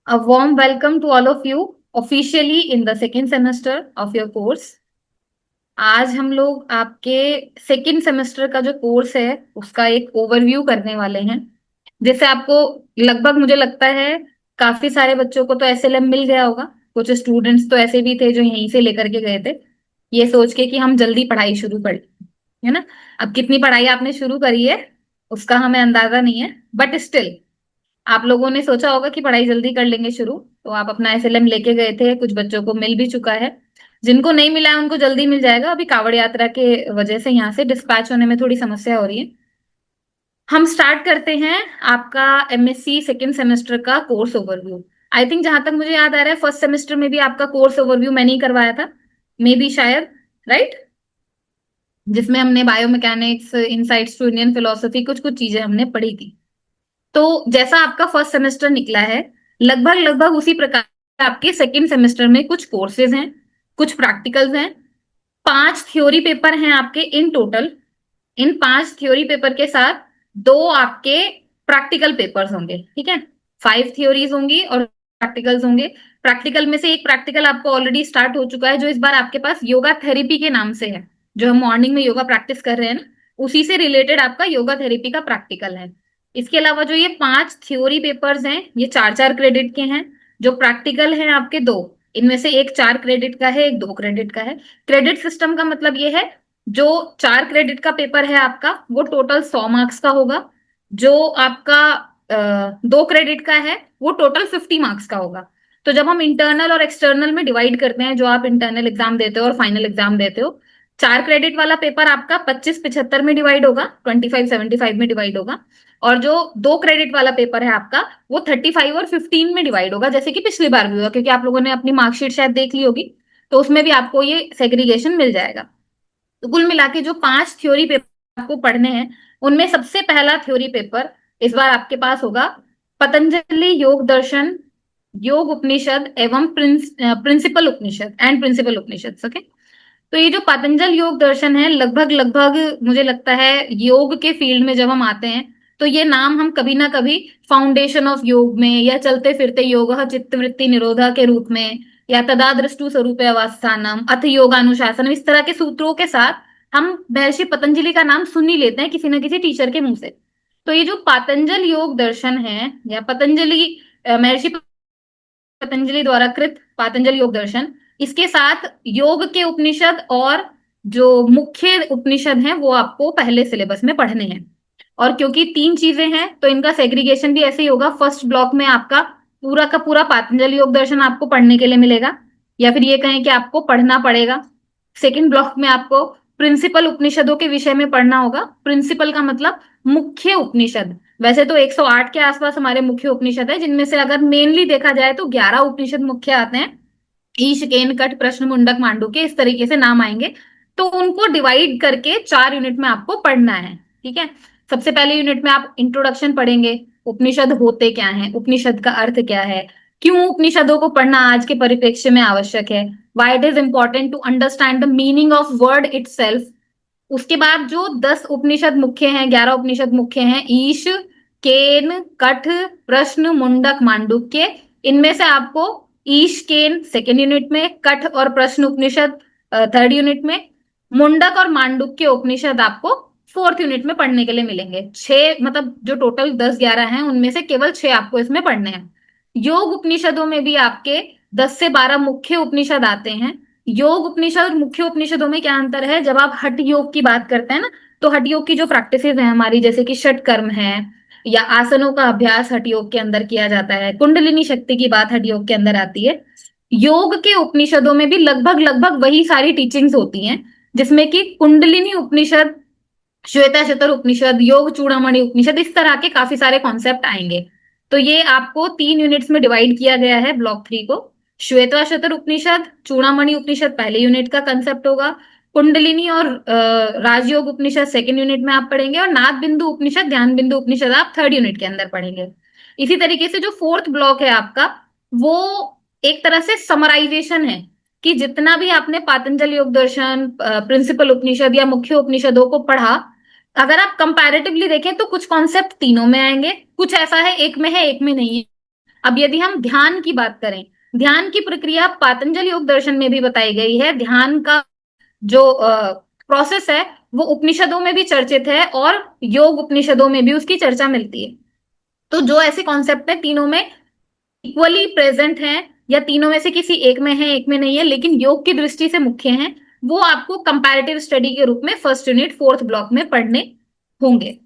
A warm welcome to all of you officially in the second semester of your course. आज हम लोग आपके second semester का जो कोर्स है उसका एक ओवरव्यू करने वाले हैं, जिससे आपको लगभग मुझे लगता है काफी सारे बच्चों को तो एसएलएम मिल गया होगा। कुछ स्टूडेंट्स तो ऐसे भी थे जो यहीं से लेकर के गए थे ये सोच के कि हम जल्दी पढ़ाई शुरू कर, है ना। अब कितनी पढ़ाई आपने शुरू करी है उसका हमें अंदाजा नहीं है, बट स्टिल आप लोगों ने सोचा होगा कि पढ़ाई जल्दी कर लेंगे शुरू, तो आप अपना एसएलएम लेके गए थे। कुछ बच्चों को मिल भी चुका है, जिनको नहीं मिला है उनको जल्दी मिल जाएगा। अभी कावड़ यात्रा के वजह से यहाँ से डिस्पैच होने में थोड़ी समस्या हो रही है। हम स्टार्ट करते हैं आपका एमएससी सेकेंड सेमेस्टर का कोर्स ओवरव्यू। आई थिंक जहां तक मुझे याद आ रहा है फर्स्ट सेमेस्टर में भी आपका कोर्स ओवरव्यू मैंने ही करवाया था, मे बी शायद, राइट, जिसमें हमने biomechanics, insights to Indian philosophy, कुछ कुछ चीजें हमने पढ़ी थी। तो जैसा आपका फर्स्ट सेमेस्टर निकला है, लगभग लगभग उसी प्रकार आपके सेकेंड सेमेस्टर में कुछ कोर्सेज हैं, कुछ प्रैक्टिकल्स हैं, 5 थ्योरी पेपर हैं आपके in total. In 5 theory paper के साथ 2 आपके प्रैक्टिकल पेपर्स होंगे, ठीक है। 5 थ्योरीज होंगी और प्रैक्टिकल्स होंगे। प्रैक्टिकल में से एक प्रैक्टिकल आपको ऑलरेडी स्टार्ट हो चुका है, जो इस बार आपके पास योगा थेरेपी के नाम से है। जो हम मॉर्निंग में योगा प्रैक्टिस कर रहे हैं ना, उसी से रिलेटेड आपका योगा थेरेपी का प्रैक्टिकल है। इसके अलावा जो ये 5 थ्योरी पेपर्स हैं ये 4 4 क्रेडिट के हैं। जो प्रैक्टिकल हैं आपके 2, इनमें से एक 4 क्रेडिट का है, एक 2 क्रेडिट का है। क्रेडिट सिस्टम का मतलब ये है, जो 4 क्रेडिट का पेपर है आपका वो टोटल 100 मार्क्स का होगा। जो आपका 2 क्रेडिट का है वो टोटल 50 मार्क्स का होगा। तो जब हम इंटरनल और एक्सटर्नल में डिवाइड करते हैं, जो आप इंटरनल एग्जाम देते हो और फाइनल एग्जाम देते हो, 4 क्रेडिट वाला पेपर आपका 25 75 में डिवाइड होगा, 25 75 में डिवाइड होगा। और जो 2 क्रेडिट वाला पेपर है आपका वो 35 और 15 में डिवाइड होगा, जैसे कि पिछली बार भी हुआ, क्योंकि आप लोगों ने अपनी मार्कशीट शायद देख ली होगी, तो उसमें भी आपको ये सेग्रीगेशन मिल जाएगा। तो कुल मिला के जो 5 थ्योरी पेपर आपको पढ़ने हैं, उनमें सबसे पहला थ्योरी पेपर इस बार आपके पास होगा पतंजलि योग दर्शन, योग उपनिषद एवं principal Upanishad and principal Upanishad, okay. तो ये जो पतंजल योग दर्शन है, लगभग लगभग मुझे लगता है योग के फील्ड में जब हम आते हैं तो ये नाम हम कभी ना कभी फाउंडेशन ऑफ योग में, या चलते फिरते योग चित्तवृत्ति निरोधा के रूप में, या तदादृष्टु स्वरूप अवस्थानम अथ योगानुशासनम, इस तरह के सूत्रों के साथ हम महर्षि पतंजलि का नाम सुन ही लेते हैं किसी न किसी टीचर के मुंह से। तो ये जो पतंजल योग दर्शन है, या पतंजलि महर्षि पतंजलि द्वारा कृत पातंजल योग दर्शन, इसके साथ योग के उपनिषद और जो मुख्य उपनिषद हैं वो आपको पहले सिलेबस में पढ़ने हैं। और क्योंकि 3 चीजें हैं तो इनका सेग्रीगेशन भी ऐसे ही होगा। फर्स्ट ब्लॉक में आपका पूरा का पूरा पातंजल योग दर्शन आपको पढ़ने के लिए मिलेगा, या फिर ये कहें कि आपको पढ़ना पड़ेगा। सेकेंड ब्लॉक में आपको प्रिंसिपल उपनिषदों के विषय में पढ़ना होगा। प्रिंसिपल का मतलब मुख्य उपनिषद। वैसे तो 108 के आसपास हमारे मुख्य उपनिषद है, जिनमें से अगर मेनली देखा जाए तो 11 उपनिषद मुख्य आते हैं। ईश, केन, कट, प्रश्न, मुंडक, मांडुक्य, इस तरीके से नाम आएंगे। तो उनको डिवाइड करके 4 यूनिट में आपको पढ़ना है, ठीक है। सबसे पहले यूनिट में आप इंट्रोडक्शन पढ़ेंगे, उपनिषद होते क्या हैं, उपनिषद का अर्थ क्या है, क्यों उपनिषदों को पढ़ना आज के परिप्रेक्ष्य में आवश्यक है, why it is important to understand the meaning of word itself. उसके बाद जो 10 उपनिषद मुख्य हैं, 11 उपनिषद मुख्य हैं, ईश, केन, कठ, प्रश्न, मुंडक, मांडुक्य, इनमें से आपको ईश केन सेकेंड यूनिट में, कठ और प्रश्न उपनिषद थर्ड यूनिट में, मुंडक और मांडुक्य उपनिषद आपको फोर्थ यूनिट में पढ़ने के लिए मिलेंगे। 6, मतलब जो टोटल 10 11 हैं उनमें से केवल 6 आपको इसमें पढ़ने हैं। योग उपनिषदों में भी आपके 10 से 12 मुख्य उपनिषद आते हैं। योग उपनिषद और मुख्य उपनिषदों में क्या अंतर है, जब आप हठ योग की बात करते हैं ना, तो हठ योग की जो प्रैक्टिसेस है हमारी, जैसे कि षट कर्म है, या आसनों का अभ्यास हठ योग के अंदर किया जाता है, कुंडलिनी शक्ति की बात हठ योग के अंदर आती है। योग के उपनिषदों में भी लगभग लगभग वही सारी टीचिंग्स होती हैं, जिसमें कि कुंडलिनी उपनिषद, श्वेता शतर उपनिषद, योग चूड़ामणि उपनिषद, इस तरह के काफी सारे कॉन्सेप्ट आएंगे। तो ये आपको 3 यूनिट्स में डिवाइड किया गया है ब्लॉक 3 को। श्वेता शतर उपनिषद, चूड़ामणि उपनिषद पहले यूनिट का कंसेप्ट होगा। कुंडलिनी और राजयोग उपनिषद सेकेंड यूनिट में आप पढ़ेंगे, और नाद बिंदु उपनिषद, ध्यान बिंदु उपनिषद आप थर्ड यूनिट के अंदर पढ़ेंगे। इसी तरीके से जो फोर्थ ब्लॉक है आपका, वो एक तरह से समराइजेशन है कि जितना भी आपने पातंजल योग दर्शन, प्रिंसिपल उपनिषद या मुख्य उपनिषदों को पढ़ा, अगर आप कंपैरेटिवली देखें तो कुछ कॉन्सेप्ट तीनों में आएंगे, कुछ ऐसा है एक में है एक में नहीं है। अब यदि हम ध्यान की बात करें, ध्यान की प्रक्रिया पातंजलि योग दर्शन में भी बताई गई है। ध्यान का जो प्रोसेस है वो उपनिषदों में भी चर्चित है और योग उपनिषदों में भी उसकी चर्चा मिलती है। तो जो ऐसे कॉन्सेप्ट है तीनों में इक्वली प्रेजेंट हैं या तीनों में से किसी एक में है एक में नहीं है, लेकिन योग की दृष्टि से मुख्य हैं, वो आपको कंपैरेटिव स्टडी के रूप में फर्स्ट यूनिट फोर्थ ब्लॉक में पढ़ने होंगे।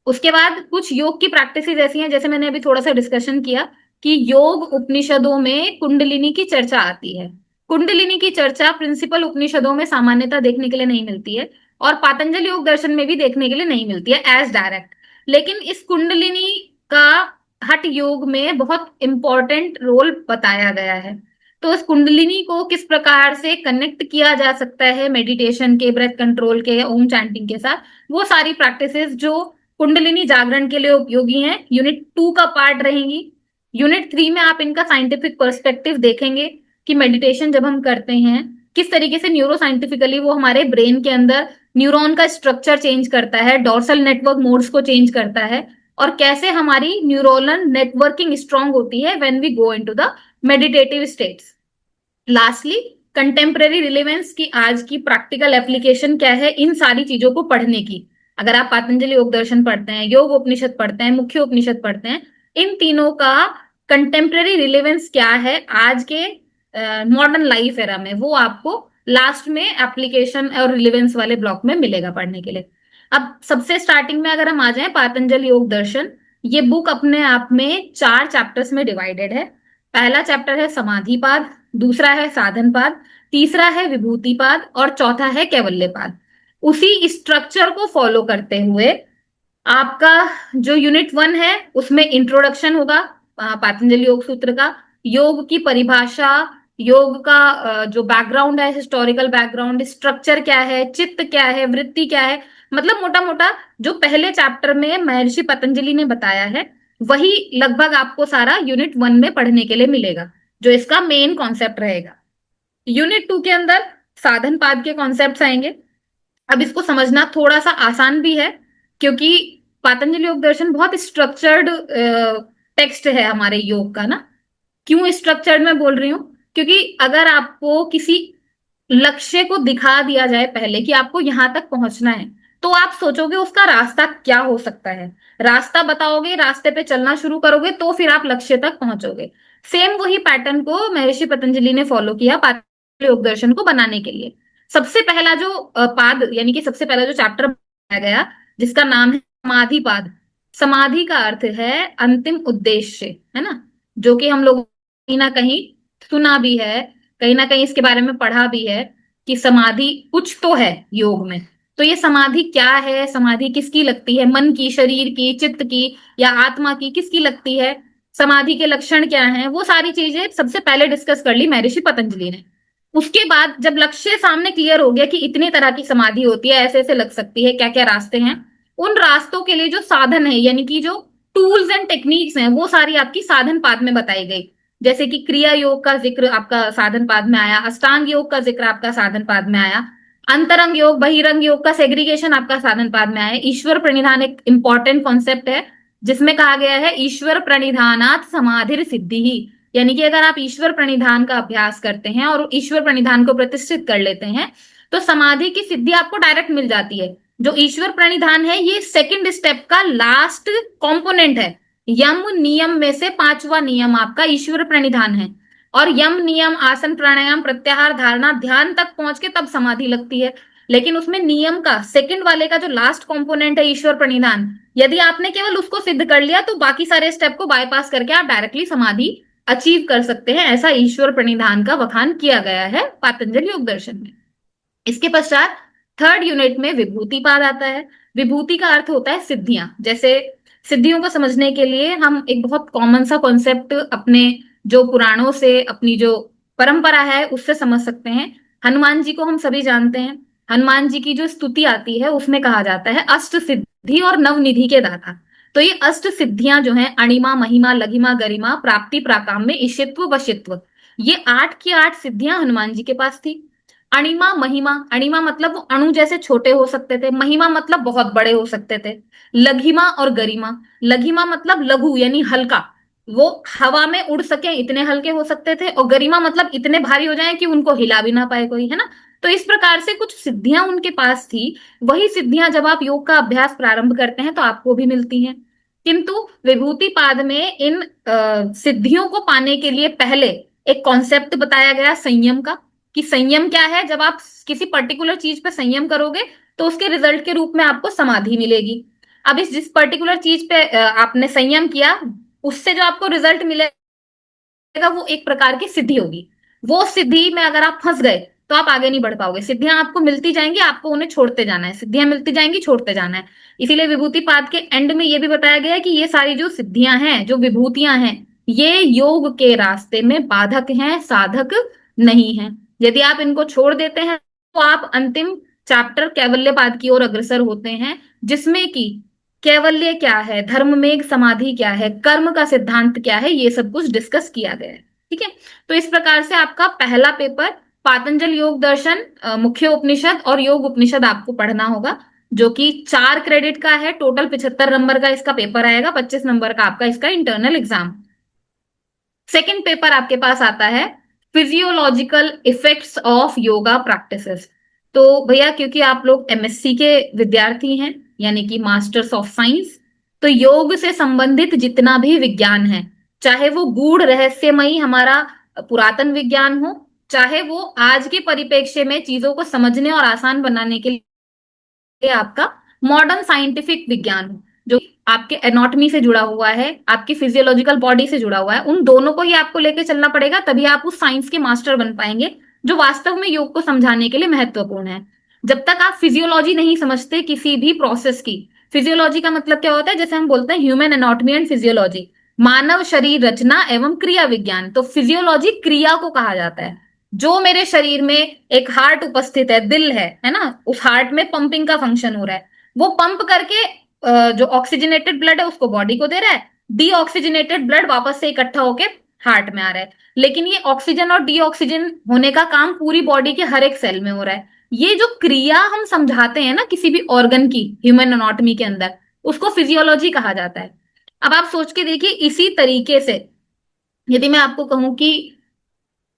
उसके बाद कुछ योग की प्रैक्टिसेस ऐसी हैं, जैसे मैंने अभी थोड़ा सा डिस्कशन किया कि योग उपनिषदों में कुंडलिनी की चर्चा आती है। कुंडलिनी की चर्चा प्रिंसिपल उपनिषदों में सामान्यतः देखने के लिए नहीं मिलती है और पातंजलि योग दर्शन में भी देखने के लिए नहीं मिलती है एज डायरेक्ट। लेकिन इस कुंडलिनी का हठ योग में बहुत इंपॉर्टेंट रोल बताया गया है। तो इस कुंडलिनी को किस प्रकार से कनेक्ट किया जा सकता है मेडिटेशन के, ब्रेथ कंट्रोल के या ओम चैंटिंग के साथ, वो सारी प्रैक्टिसेस जो कुंडलिनी जागरण के लिए उपयोगी हैं, यूनिट 2 का पार्ट रहेंगी। यूनिट 3 में आप इनका साइंटिफिक पर्सपेक्टिव देखेंगे कि मेडिटेशन जब हम करते हैं किस तरीके से न्यूरो साइंटिफिकली वो हमारे ब्रेन के अंदर न्यूरॉन का स्ट्रक्चर चेंज करता है, डोर्सल नेटवर्क मोड्स को चेंज करता है, और कैसे हमारी न्यूरोनल नेटवर्किंग स्ट्रांग होती है when we go into the meditative states. Lastly, contemporary relevance की आज की प्रैक्टिकल एप्लीकेशन क्या है इन सारी चीजों को पढ़ने की। अगर आप पातंजलि योग दर्शन पढ़ते हैं, योग उपनिषद पढ़ते हैं, मुख्य उपनिषद पढ़ते हैं, इन तीनों का कंटेम्परेरी रिलेवेंस क्या है आज के मॉडर्न लाइफ एरा में, वो आपको लास्ट में एप्लीकेशन और रिलेवेंस वाले ब्लॉक में मिलेगा पढ़ने के लिए। अब सबसे स्टार्टिंग में अगर हम आ जाएं, पातंजलि योग दर्शन, ये बुक अपने आप में 4 चैप्टर्स में डिवाइडेड है। पहला चैप्टर है समाधिपाद, दूसरा है साधनपाद, तीसरा है विभूतिपाद और चौथा है कैवल्यपाद। उसी स्ट्रक्चर को फॉलो करते हुए आपका जो यूनिट 1 है उसमें इंट्रोडक्शन होगा पातंजलि योग सूत्र का, योग की परिभाषा, योग का जो बैकग्राउंड है, हिस्टोरिकल बैकग्राउंड, स्ट्रक्चर क्या है, चित्त क्या है, वृत्ति क्या है, मतलब मोटा मोटा जो पहले चैप्टर में महर्षि पतंजलि ने बताया है वही लगभग आपको सारा यूनिट 1 में पढ़ने के लिए मिलेगा, जो इसका मेन कॉन्सेप्ट रहेगा। यूनिट 2 के अंदर साधन पाद के कॉन्सेप्ट्स आएंगे। अब इसको समझना थोड़ा सा आसान भी है क्योंकि पातंजलि योग दर्शन बहुत स्ट्रक्चर्ड टेक्स्ट है हमारे योग का ना। क्यों स्ट्रक्चर्ड मैं बोल रही हूँ, क्योंकि अगर आपको किसी लक्ष्य को दिखा दिया जाए पहले कि आपको यहां तक पहुंचना है, तो आप सोचोगे उसका रास्ता क्या हो सकता है, रास्ता बताओगे, रास्ते पे चलना शुरू करोगे, तो फिर आप लक्ष्य तक पहुंचोगे। सेम वही पैटर्न को महर्षि पतंजलि ने फॉलो किया पातंजलि योग दर्शन को बनाने के लिए। सबसे पहला जो पाद यानी कि सबसे पहला जो चैप्टर बनाया गया जिसका नाम है समाधि पाद। समाधि का अर्थ है अंतिम उद्देश्य, है ना, जो कि हम लोग कहीं ना कहीं सुना भी है, कहीं ना कहीं इसके बारे में पढ़ा भी है कि समाधि कुछ तो है योग में। तो ये समाधि क्या है, समाधि किसकी लगती है, मन की, शरीर की, चित्त की या आत्मा की, किसकी लगती है, समाधि के लक्षण क्या हैं, वो सारी चीजें सबसे पहले डिस्कस कर ली महर्षि पतंजलि ने। उसके बाद जब लक्ष्य सामने क्लियर हो गया कि इतनी तरह की समाधि होती है, ऐसे ऐसे लग सकती है, क्या क्या रास्ते हैं, उन रास्तों के लिए जो साधन है यानी कि जो टूल्स एंड टेक्निक्स हैं वो सारी आपकी साधन पाद में बताई गई। जैसे कि क्रिया योग का जिक्र आपका साधन पाद में आया, अष्टांग योग का जिक्र आपका साधन पाद में आया, अंतरंग योग बहिरंग योग का सेग्रीगेशन आपका साधन पाद में आया। ईश्वर प्रणिधान एक इंपॉर्टेंट कॉन्सेप्ट है जिसमें कहा गया है ईश्वर प्रणिधानात समाधिर सिद्धि ही, यानी कि अगर आप ईश्वर प्रणिधान का अभ्यास करते हैं और ईश्वर प्रणिधान को प्रतिष्ठित कर लेते हैं तो समाधि की सिद्धि आपको डायरेक्ट मिल जाती है। जो ईश्वर प्रणिधान है ये सेकंड स्टेप का लास्ट कंपोनेंट है। यम नियम में से 5वां नियम आपका ईश्वर प्रणिधान है, और यम नियम आसन प्राणायाम प्रत्याहार धारणा ध्यान तक पहुंच के तब समाधि लगती है। लेकिन उसमें नियम का सेकंड वाले का जो लास्ट कंपोनेंट है ईश्वर प्रणिधान, यदि आपने केवल उसको सिद्ध कर लिया तो बाकी सारे स्टेप को बाईपास करके आप डायरेक्टली समाधि अचीव कर सकते हैं। ऐसा ईश्वर प्रणिधान का बखान किया गया है पातंजलि योग दर्शन में। इसके पश्चात थर्ड यूनिट में विभूति पाद आता है। विभूति का अर्थ होता है सिद्धियां। जैसे सिद्धियों को समझने के लिए हम एक बहुत कॉमन सा कॉन्सेप्ट अपने जो पुराणों से, अपनी जो परंपरा है उससे समझ सकते हैं। हनुमान जी को हम सभी जानते हैं। हनुमान जी की जो स्तुति आती है उसमें कहा जाता है अष्ट सिद्धि और नवनिधि के दाता। तो ये अष्ट सिद्धियां जो हैं, अणिमा महिमा लघिमा गरिमा प्राप्ति प्राकाम्य ईशित्व वशित्व, ये 8 की 8 सिद्धियां हनुमान जी के पास थी। अणिमा महिमा, अणिमा मतलब वो अणु जैसे छोटे हो सकते थे, महिमा मतलब बहुत बड़े हो सकते थे, लघिमा और गरिमा, लघिमा मतलब लघु यानी हल्का, वो हवा में उड़ सके इतने हल्के हो सकते थे, और गरिमा मतलब इतने भारी हो जाएं कि उनको हिला भी ना पाए कोई, है ना। तो इस प्रकार से कुछ सिद्धियां उनके पास थी। वही सिद्धियां जब आप योग का अभ्यास प्रारंभ करते हैं तो आपको भी मिलती हैं। किंतु विभूतिपाद में इन सिद्धियों को पाने के लिए पहले एक कॉन्सेप्ट बताया गया संयम का, कि संयम क्या है। जब आप किसी पर्टिकुलर चीज पे संयम करोगे तो उसके रिजल्ट के रूप में आपको समाधि मिलेगी। अब इस जिस पर्टिकुलर चीज पे आपने संयम किया, उससे जो आपको रिजल्ट मिलेगा वो एक प्रकार की सिद्धि होगी। वो सिद्धि में अगर आप फंस गए तो आप आगे नहीं बढ़ पाओगे। सिद्धियां आपको मिलती जाएंगी, आपको उन्हें छोड़ते जाना है, सिद्धियां मिलती जाएंगी, छोड़ते जाना है। इसीलिए विभूति पाद के एंड में ये भी बताया गया है कि ये सारी जो सिद्धियां हैं, जो विभूतियां हैं, ये योग के रास्ते में बाधक हैं, साधक नहीं है। यदि आप इनको छोड़ देते हैं तो आप अंतिम चैप्टर कैवल्य पाद की ओर अग्रसर होते हैं, जिसमें कि कैवल्य क्या है, धर्ममेघ समाधि क्या है, कर्म का सिद्धांत क्या है, ये सब कुछ डिस्कस किया गया है। ठीक है। तो इस प्रकार से आपका पहला पेपर पातंजल योग दर्शन, मुख्य उपनिषद और योग उपनिषद आपको पढ़ना होगा, जो कि 4 क्रेडिट का है। टोटल 75 नंबर का इसका पेपर आएगा, 25 नंबर का आपका इसका इंटरनल एग्जाम। सेकंड पेपर आपके पास आता है physiological effects of yoga practices. तो भैया क्योंकि आप लोग एमएससी के विद्यार्थी हैं, यानी कि मास्टर्स ऑफ साइंस, तो योग से संबंधित जितना भी विज्ञान है, चाहे वो गूढ़ रहस्यमयी हमारा पुरातन विज्ञान हो, चाहे वो आज के परिप्रेक्ष्य में चीजों को समझने और आसान बनाने के आपका मॉडर्न साइंटिफिक विज्ञान हो, जो आपके एनाटॉमी से जुड़ा हुआ है, आपकी फिजियोलॉजिकल बॉडी से जुड़ा हुआ है, उन दोनों को ही आपको लेके चलना पड़ेगा, तभी आप उस साइंस के मास्टर बन पाएंगे जो वास्तव में योग को समझाने के लिए महत्वपूर्ण है। जब तक आप फिजियोलॉजी नहीं समझते किसी भी प्रोसेस की, फिजियोलॉजी का मतलब क्या होता है, जैसे हम बोलते हैं ह्यूमन एनाटॉमी एंड फिजियोलॉजी, मानव शरीर रचना एवं क्रिया विज्ञान, तो फिजियोलॉजी क्रिया को कहा जाता है। जो मेरे शरीर में एक हार्ट उपस्थित है, दिल है ना, उस हार्ट में पंपिंग का फंक्शन हो रहा है, वो पंप करके जो ऑक्सीजनेटेड ब्लड है उसको बॉडी को दे रहा है, डीऑक्सीजनेटेड ब्लड वापस से इकट्ठा होके हार्ट में आ रहा है। लेकिन ये ऑक्सीजन और डीऑक्सीजन होने का काम पूरी बॉडी के हर एक सेल में हो रहा है। ये जो क्रिया हम समझाते हैं ना किसी भी ऑर्गन की ह्यूमन एनाटॉमी के अंदर, उसको फिजियोलॉजी कहा जाता है। अब आप सोच के देखिए, इसी तरीके से यदि मैं आपको कहूं कि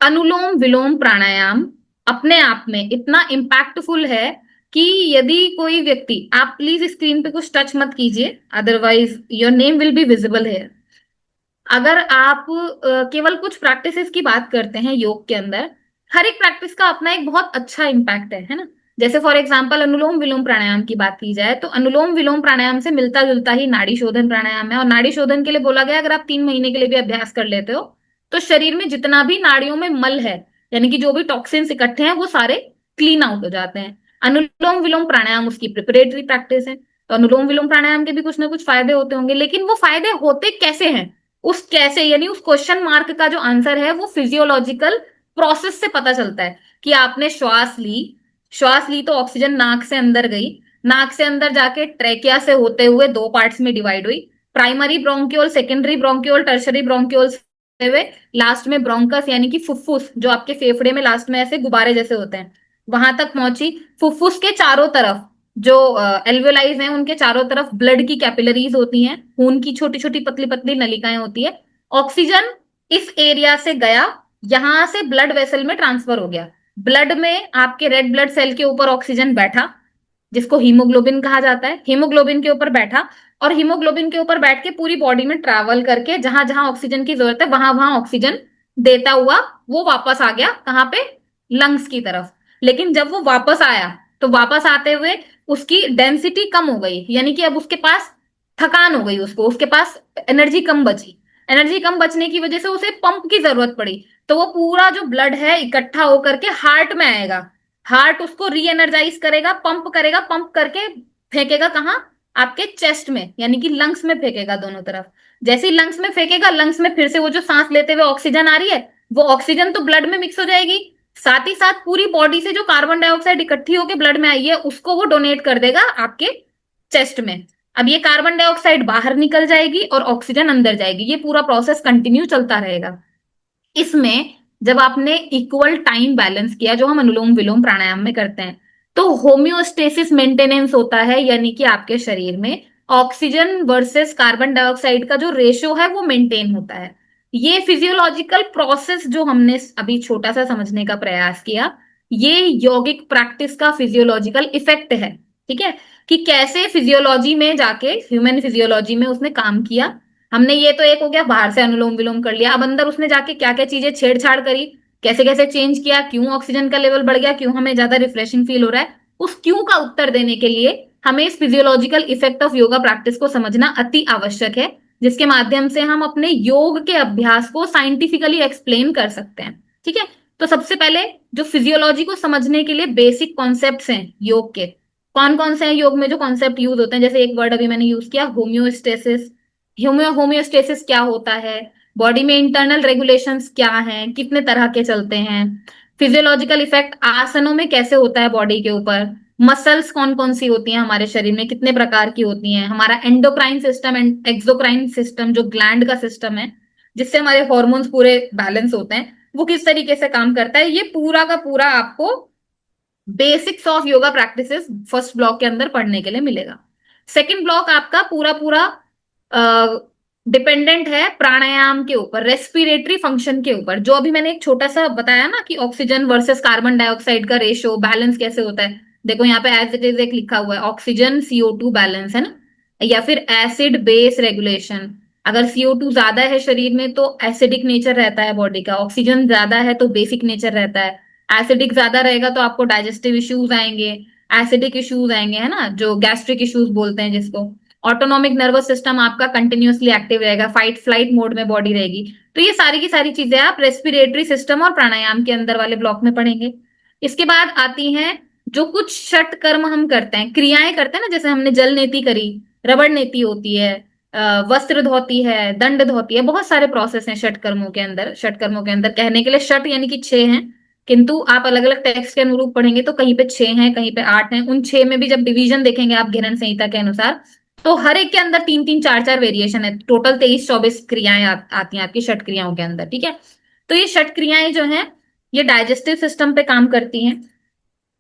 अनुलोम विलोम प्राणायाम अपने आप में इतना इम्पैक्टफुल है कि यदि कोई व्यक्ति, आप प्लीज स्क्रीन पे कुछ टच मत कीजिए, otherwise your name will be visible है। अगर आप केवल कुछ प्रैक्टिसेस की बात करते हैं योग के अंदर, हर एक प्रैक्टिस का अपना एक बहुत अच्छा इम्पैक्ट है ना। जैसे फॉर एग्जाम्पल अनुलोम विलोम प्राणायाम की बात की जाए तो अनुलोम विलोम प्राणायाम से मिलता जुलता ही नाड़ी शोधन प्राणायाम है, और नाड़ी शोधन के लिए बोला गया अगर आप 3 महीने के लिए भी अभ्यास कर लेते हो तो शरीर में जितना भी नाड़ियों में मल है, यानी कि जो भी टॉक्सिन्स इकट्ठे हैं, वो सारे क्लीन आउट हो जाते हैं। अनुलोम विलोम प्राणायाम उसकी प्रिपरेटरी प्रैक्टिस है। तो अनुलोम विलोम प्राणायाम के भी कुछ ना कुछ फायदे होते होंगे, लेकिन वो फायदे होते कैसे हैं, उस कैसे यानी उस क्वेश्चन मार्क का जो आंसर है वो फिजियोलॉजिकल प्रोसेस से पता चलता है। कि आपने श्वास ली तो ऑक्सीजन नाक से अंदर गई, नाक से अंदर जाके ट्रेकिया से होते हुए 2 पार्ट्स में डिवाइड हुई, primary bronchiole, secondary bronchiole, tertiary bronchiole से हुए लास्ट में ब्रोंकस यानी कि फुफ्फुस, जो आपके फेफड़े में लास्ट में ऐसे गुब्बारे जैसे होते हैं, वहां तक पहुंची। फुफ्फुस के चारों तरफ जो एल्वेलाइज हैं उनके चारों तरफ ब्लड की कैपिलरीज होती हैं, खून की छोटी छोटी पतली पतली नलिकाएं होती है। ऑक्सीजन इस एरिया से गया, यहां से ब्लड वेसल में ट्रांसफर हो गया, ब्लड में आपके रेड ब्लड सेल के ऊपर ऑक्सीजन बैठा, जिसको हीमोग्लोबिन कहा जाता है, हीमोग्लोबिन के ऊपर बैठा, और हीमोग्लोबिन के ऊपर बैठ के पूरी बॉडी में ट्रैवल करके जहां जहां ऑक्सीजन की जरूरत है वहां वहां ऑक्सीजन देता हुआ वो वापस आ गया, कहाँ पे, लंग्स की तरफ। लेकिन जब वो वापस आया तो वापस आते हुए उसकी डेंसिटी कम हो गई, यानी कि अब उसके पास थकान हो गई, उसको उसके पास एनर्जी कम बची। एनर्जी कम बचने की वजह से उसे पंप की जरूरत पड़ी, तो वो पूरा जो ब्लड है इकट्ठा होकर के हार्ट में आएगा, हार्ट उसको री एनर्जाइज करेगा, करेगा, पंप करके फेंकेगा कहाँ, आपके चेस्ट में, यानी कि लंग्स में फेंकेगा दोनों तरफ। जैसे ही लंग्स में फेंकेगा, लंग्स में फिर से वो जो सांस लेते हुए ऑक्सीजन आ रही है, वो ऑक्सीजन तो ब्लड में मिक्स हो जाएगी, साथ ही साथ पूरी बॉडी से जो कार्बन डाइऑक्साइड इकट्ठी होकर ब्लड में आई है उसको वो डोनेट कर देगा आपके चेस्ट में। अब ये कार्बन डाइऑक्साइड बाहर निकल जाएगी और ऑक्सीजन अंदर जाएगी, ये पूरा प्रोसेस कंटिन्यू चलता रहेगा। इसमें जब आपने इक्वल टाइम बैलेंस किया, जो हम अनुलोम विलोम प्राणायाम में करते हैं, तो होम्योस्टेसिस मेंटेनेंस होता है, यानी कि आपके शरीर में ऑक्सीजन वर्सेस कार्बन डाइऑक्साइड का जो रेशियो है वो मेंटेन होता है। ये फिजियोलॉजिकल प्रोसेस जो हमने अभी छोटा सा समझने का प्रयास किया, ये यौगिक प्रैक्टिस का फिजियोलॉजिकल इफेक्ट है। ठीक है, कि कैसे फिजियोलॉजी में जाके, ह्यूमन फिजियोलॉजी में उसने काम किया। हमने ये तो एक हो गया, बाहर से अनुलोम विलोम कर लिया, अब अंदर उसने जाके क्या क्या चीजें छेड़छाड़ करी, कैसे कैसे चेंज किया, क्यों ऑक्सीजन का लेवल बढ़ गया, क्यों हमें ज्यादा रिफ्रेशिंग फील हो रहा है, उस क्यों का उत्तर देने के लिए हमें इस physiological effect of yoga practice को समझना अति आवश्यक है, जिसके माध्यम से हम अपने योग के अभ्यास को साइंटिफिकली एक्सप्लेन कर सकते हैं। ठीक है, तो सबसे पहले जो फिजियोलॉजी को समझने के लिए बेसिक कॉन्सेप्ट्स हैं योग के, कौन कौन से हैं योग में जो कॉन्सेप्ट यूज होते हैं, जैसे एक वर्ड अभी मैंने यूज किया, होम्योस्टेसिस। होम्योस्टेसिस क्या होता है, बॉडी में इंटरनल रेगुलेशंस क्या हैं, कितने तरह के चलते हैं, फिजियोलॉजिकल इफेक्ट आसनों में कैसे होता है बॉडी के ऊपर, मसल्स कौन कौन सी होती हैं हमारे शरीर में, कितने प्रकार की होती हैं, हमारा endocrine system and exocrine system जो ग्लैंड का सिस्टम है जिससे हमारे हॉर्मोन्स पूरे बैलेंस होते हैं, वो किस तरीके से काम करता है, ये पूरा का पूरा आपको basics of yoga practices first block के अंदर पढ़ने के लिए मिलेगा। सेकंड ब्लॉक आपका पूरा पूरा डिपेंडेंट है प्राणायाम के ऊपर, रेस्पिरेटरी फंक्शन के ऊपर, जो अभी मैंने एक छोटा सा बताया ना कि ऑक्सीजन वर्सेस कार्बन डाइऑक्साइड का रेशियो बैलेंस कैसे होता है। देखो यहाँ पे एज इट इज एक लिखा हुआ है, ऑक्सीजन CO2 बैलेंस है ना, या फिर एसिड बेस रेगुलेशन। अगर CO2 ज्यादा है शरीर में तो एसिडिक नेचर रहता है बॉडी का, ऑक्सीजन ज्यादा है तो बेसिक नेचर रहता है। एसिडिक ज्यादा रहेगा तो आपको डाइजेस्टिव इश्यूज आएंगे, एसिडिक इश्यूज आएंगे, है ना, जो गैस्ट्रिक इश्यूज बोलते हैं जिसको। ऑटोनॉमिक नर्वस सिस्टम आपका कंटिन्यूअसली एक्टिव रहेगा, फाइट फ्लाइट मोड में बॉडी रहेगी। तो ये सारी की सारी चीजें आप रेस्पिरेटरी सिस्टम और प्राणायाम के अंदर वाले ब्लॉक में पढ़ेंगे। इसके बाद आती हैं जो कुछ षट कर्म हम करते हैं, क्रियाएं करते हैं ना, जैसे हमने जल नेति करी, रबड़ नेति होती है, वस्त्र धोती है, दंड धोती है, बहुत सारे प्रोसेस हैं षट कर्मों के अंदर। षट कर्मों के अंदर कहने के लिए षट यानी कि 6 हैं, किंतु आप अलग अलग टेक्स्ट के अनुरूप पढ़ेंगे तो कहीं पे 6 हैं, कहीं पे 8 हैं। उन 6 में भी जब डिवीजन देखेंगे आप घिरन संहिता के अनुसार, तो हर एक के अंदर 3 3 4 4 वेरिएशन है, टोटल 23 24 क्रियाएं आती हैं आपकी षट क्रियाओं के अंदर। ठीक है, तो ये षट क्रियाएं जो हैं ये डाइजेस्टिव सिस्टम पे काम करती हैं।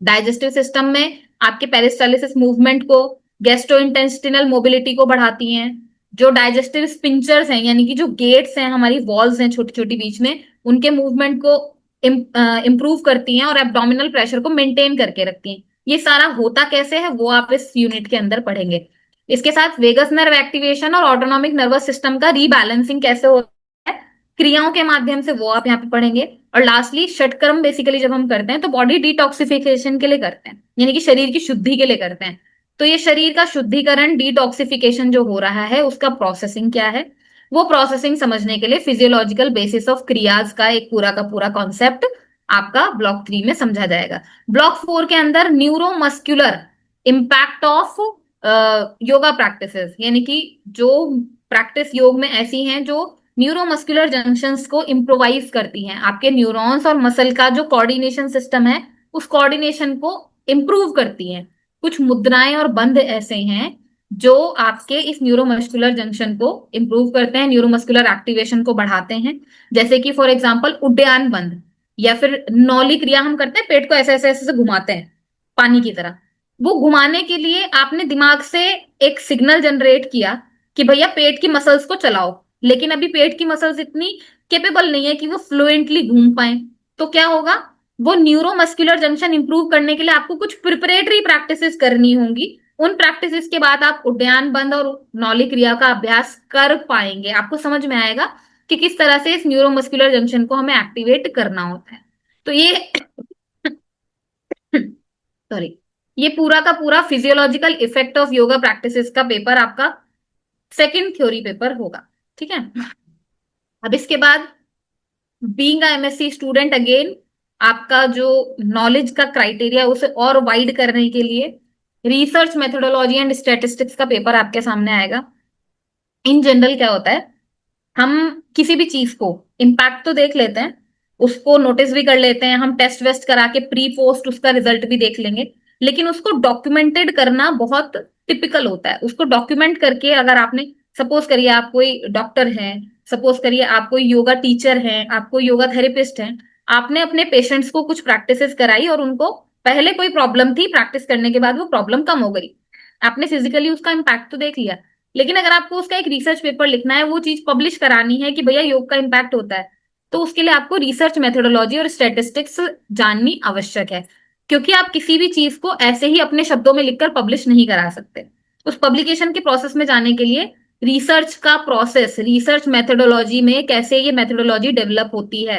डाइजेस्टिव सिस्टम में आपके पेरिस्टालिसिस मूवमेंट को, गैस्ट्रोइंटेस्टिनल मोबिलिटी को बढ़ाती हैं। जो डाइजेस्टिव स्पिंचर्स हैं यानी कि जो गेट्स हैं, हमारी वॉल्स हैं छोटी छोटी बीच में, उनके मूवमेंट को इम्प्रूव करती हैं और एब्डोमिनल प्रेशर को मेंटेन करके रखती हैं। ये सारा होता कैसे है वो आप इस यूनिट के अंदर पढ़ेंगे। इसके साथ वेगस नर्व एक्टिवेशन और ऑटोनॉमिक नर्वस सिस्टम का रीबैलेंसिंग कैसे होता है, क्रियाओं के माध्यम से, वो आप यहाँ पे पढ़ेंगे। और लास्टली षटकर्म बेसिकली जब हम करते हैं तो बॉडी डिटॉक्सिफिकेशन के लिए करते हैं, यानी कि शरीर की शुद्धि के लिए करते हैं। तो ये शरीर का शुद्धिकरण, डिटॉक्सिफिकेशन जो हो रहा है उसका प्रोसेसिंग क्या है, वो प्रोसेसिंग समझने के लिए फिजियोलॉजिकल बेसिस ऑफ क्रियाज का एक पूरा का पूरा कॉन्सेप्ट आपका ब्लॉक 3 में समझा जाएगा। ब्लॉक 4 के अंदर neuromuscular impact of yoga practices, यानी कि जो प्रैक्टिस योग में ऐसी हैं जो न्यूरोमस्कुलर जंक्शंस को इम्प्रोवाइज करती हैं, आपके न्यूरॉन्स और मसल का जो कोऑर्डिनेशन सिस्टम है उस कोऑर्डिनेशन को इम्प्रूव करती हैं। कुछ मुद्राएं और बंध ऐसे हैं जो आपके इस न्यूरोमस्कुलर जंक्शन को इम्प्रूव करते हैं, न्यूरोमस्कुलर एक्टिवेशन को बढ़ाते हैं। जैसे कि फॉर एग्जाम्पल उड्डयन बंध, या फिर नौली क्रिया हम करते हैं, पेट को ऐसे ऐसे ऐसे घुमाते हैं पानी की तरह। वो घुमाने के लिए आपने दिमाग से एक सिग्नल जनरेट किया कि भैया पेट की मसल्स को चलाओ, लेकिन अभी पेट की मसल्स इतनी केपेबल नहीं है कि वो फ्लुएंटली घूम पाए। तो क्या होगा, वो न्यूरोमस्कुलर जंक्शन इंप्रूव करने के लिए आपको कुछ प्रिपरेटरी प्रैक्टिसेस करनी होंगी। उन प्रैक्टिसेस के बाद आप उड्डयन बंद और नौली क्रिया का अभ्यास कर पाएंगे, आपको समझ में आएगा कि किस तरह से इस न्यूरोमस्कुलर जंक्शन को हमें एक्टिवेट करना होता है। तो ये सॉरी, ये पूरा का पूरा physiological effect of yoga practices का पेपर आपका सेकंड थ्योरी पेपर होगा। ठीक है, अब इसके बाद being a MSc student, again आपका जो नॉलेज का क्राइटेरिया उसे और वाइड करने के लिए रिसर्च मेथोडोलॉजी एंड स्टैटिस्टिक्स का पेपर आपके सामने आएगा। इन जनरल क्या होता है, हम किसी भी चीज को इम्पैक्ट तो देख लेते हैं, उसको नोटिस भी कर लेते हैं, हम टेस्ट वेस्ट करा के प्री पोस्ट उसका रिजल्ट भी देख लेंगे, लेकिन उसको डॉक्यूमेंटेड करना बहुत टिपिकल होता है। उसको डॉक्यूमेंट करके, अगर आपने, सपोज करिए आप कोई डॉक्टर हैं, सपोज करिए आप कोई योगा टीचर हैं, आप कोई योगा थेरेपिस्ट हैं, आपने अपने पेशेंट्स को कुछ प्रैक्टिसेस कराई और उनको पहले कोई प्रॉब्लम थी, प्रैक्टिस करने के बाद वो प्रॉब्लम कम हो गई। आपने फिजिकली उसका इम्पैक्ट तो देख लिया, लेकिन अगर आपको उसका एक रिसर्च पेपर लिखना है, वो चीज पब्लिश करानी है कि भैया योग का इम्पैक्ट होता है, तो उसके लिए आपको रिसर्च मेथोडोलॉजी और स्टेटिस्टिक्स जाननी आवश्यक है। क्योंकि आप किसी भी चीज को ऐसे ही अपने शब्दों में लिखकर पब्लिश नहीं करा सकते। उस पब्लिकेशन के प्रोसेस में जाने के लिए रिसर्च का प्रोसेस, रिसर्च मेथोडोलॉजी में कैसे ये मेथोडोलॉजी डेवलप होती है,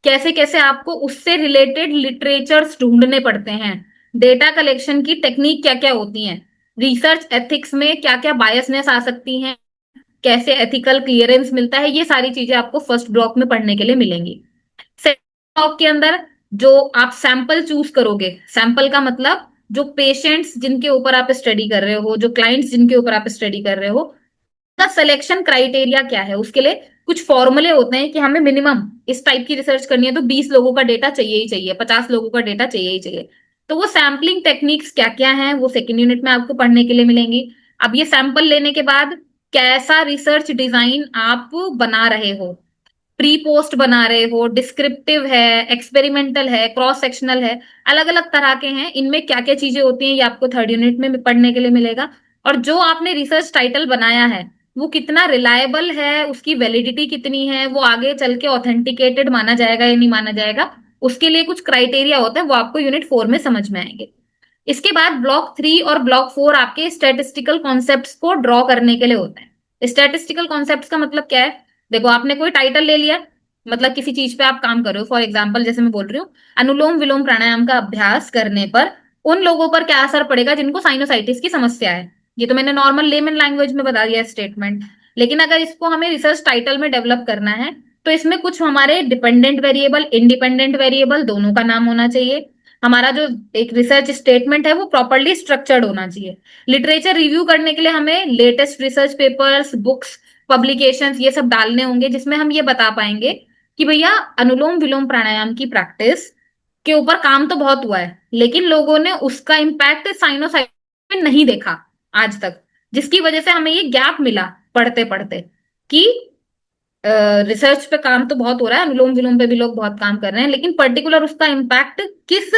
कैसे कैसे आपको उससे रिलेटेड लिटरेचर्स ढूंढने पड़ते हैं, डेटा कलेक्शन की टेक्निक क्या क्या होती हैं, रिसर्च एथिक्स में क्या क्या बायसनेस आ सकती हैं, कैसे एथिकल क्लियरेंस मिलता है, ये सारी चीजें आपको फर्स्ट ब्लॉक में पढ़ने के लिए मिलेंगी। सेकंड ब्लॉक के अंदर जो आप सैंपल चूज करोगे, सैंपल का मतलब जो पेशेंट्स जिनके ऊपर आप स्टडी कर रहे हो, जो क्लाइंट्स जिनके ऊपर आप स्टडी कर रहे हो, का सिलेक्शन क्राइटेरिया क्या है, उसके लिए कुछ फॉर्मूले होते हैं कि हमें मिनिमम इस टाइप की रिसर्च करनी है तो 20 लोगों का डेटा चाहिए ही चाहिए, 50 लोगों का डेटा चाहिए ही चाहिए। तो वो सैम्पलिंग टेक्निक्स क्या क्या हैं वो सेकेंड यूनिट में आपको पढ़ने के लिए मिलेंगी। अब ये सैंपल लेने के बाद कैसा रिसर्च डिजाइन आप बना रहे हो, प्री पोस्ट बना रहे हो, डिस्क्रिप्टिव है, एक्सपेरिमेंटल है, क्रॉस सेक्शनल है, अलग अलग तरह के हैं, इनमें क्या क्या चीजें होती हैं ये आपको थर्ड यूनिट में पढ़ने के लिए मिलेगा। और जो आपने रिसर्च टाइटल बनाया है वो कितना रिलायबल है, उसकी वैलिडिटी कितनी है, वो आगे चल के ऑथेंटिकेटेड माना जाएगा या नहीं माना जाएगा, उसके लिए कुछ क्राइटेरिया होते हैं, वो आपको यूनिट 4 में समझ में आएंगे। इसके बाद ब्लॉक 3 और ब्लॉक 4 आपके स्टैटिस्टिकल कॉन्सेप्ट्स को ड्रॉ करने के लिए होते हैं। स्टैटिस्टिकल कॉन्सेप्ट्स का मतलब क्या है? देखो, आपने कोई टाइटल ले लिया, मतलब किसी चीज पे आप काम कर रहे हो, फॉर एग्जाम्पल जैसे मैं बोल रही हूँ, अनुलोम विलोम प्राणायाम का अभ्यास करने पर उन लोगों पर क्या असर पड़ेगा जिनको साइनोसाइटिस की समस्या है। ये तो मैंने नॉर्मल लेमन लैंग्वेज में बता दिया स्टेटमेंट। लेकिन अगर इसको हमें रिसर्च टाइटल में डेवलप करना है तो इसमें कुछ हमारे डिपेंडेंट वेरिएबल, इंडिपेंडेंट वेरिएबल दोनों का नाम होना चाहिए। हमारा जो एक रिसर्च स्टेटमेंट है वो प्रॉपरली स्ट्रक्चर्ड होना चाहिए। लिटरेचर रिव्यू करने के लिए हमें latest research papers, books, publications ये सब डालने होंगे, जिसमें हम ये बता पाएंगे कि भैया अनुलोम विलोम प्राणायाम की प्रैक्टिस के ऊपर काम तो बहुत हुआ है, लेकिन लोगों ने उसका इम्पैक्ट साइनोसाइटिस में नहीं देखा आज तक, जिसकी वजह से हमें ये गैप मिला पढ़ते पढ़ते कि रिसर्च पे काम तो बहुत हो रहा है, अनुलोम विलोम पे भी लोग बहुत काम कर रहे हैं, लेकिन पर्टिकुलर उसका इम्पैक्ट किस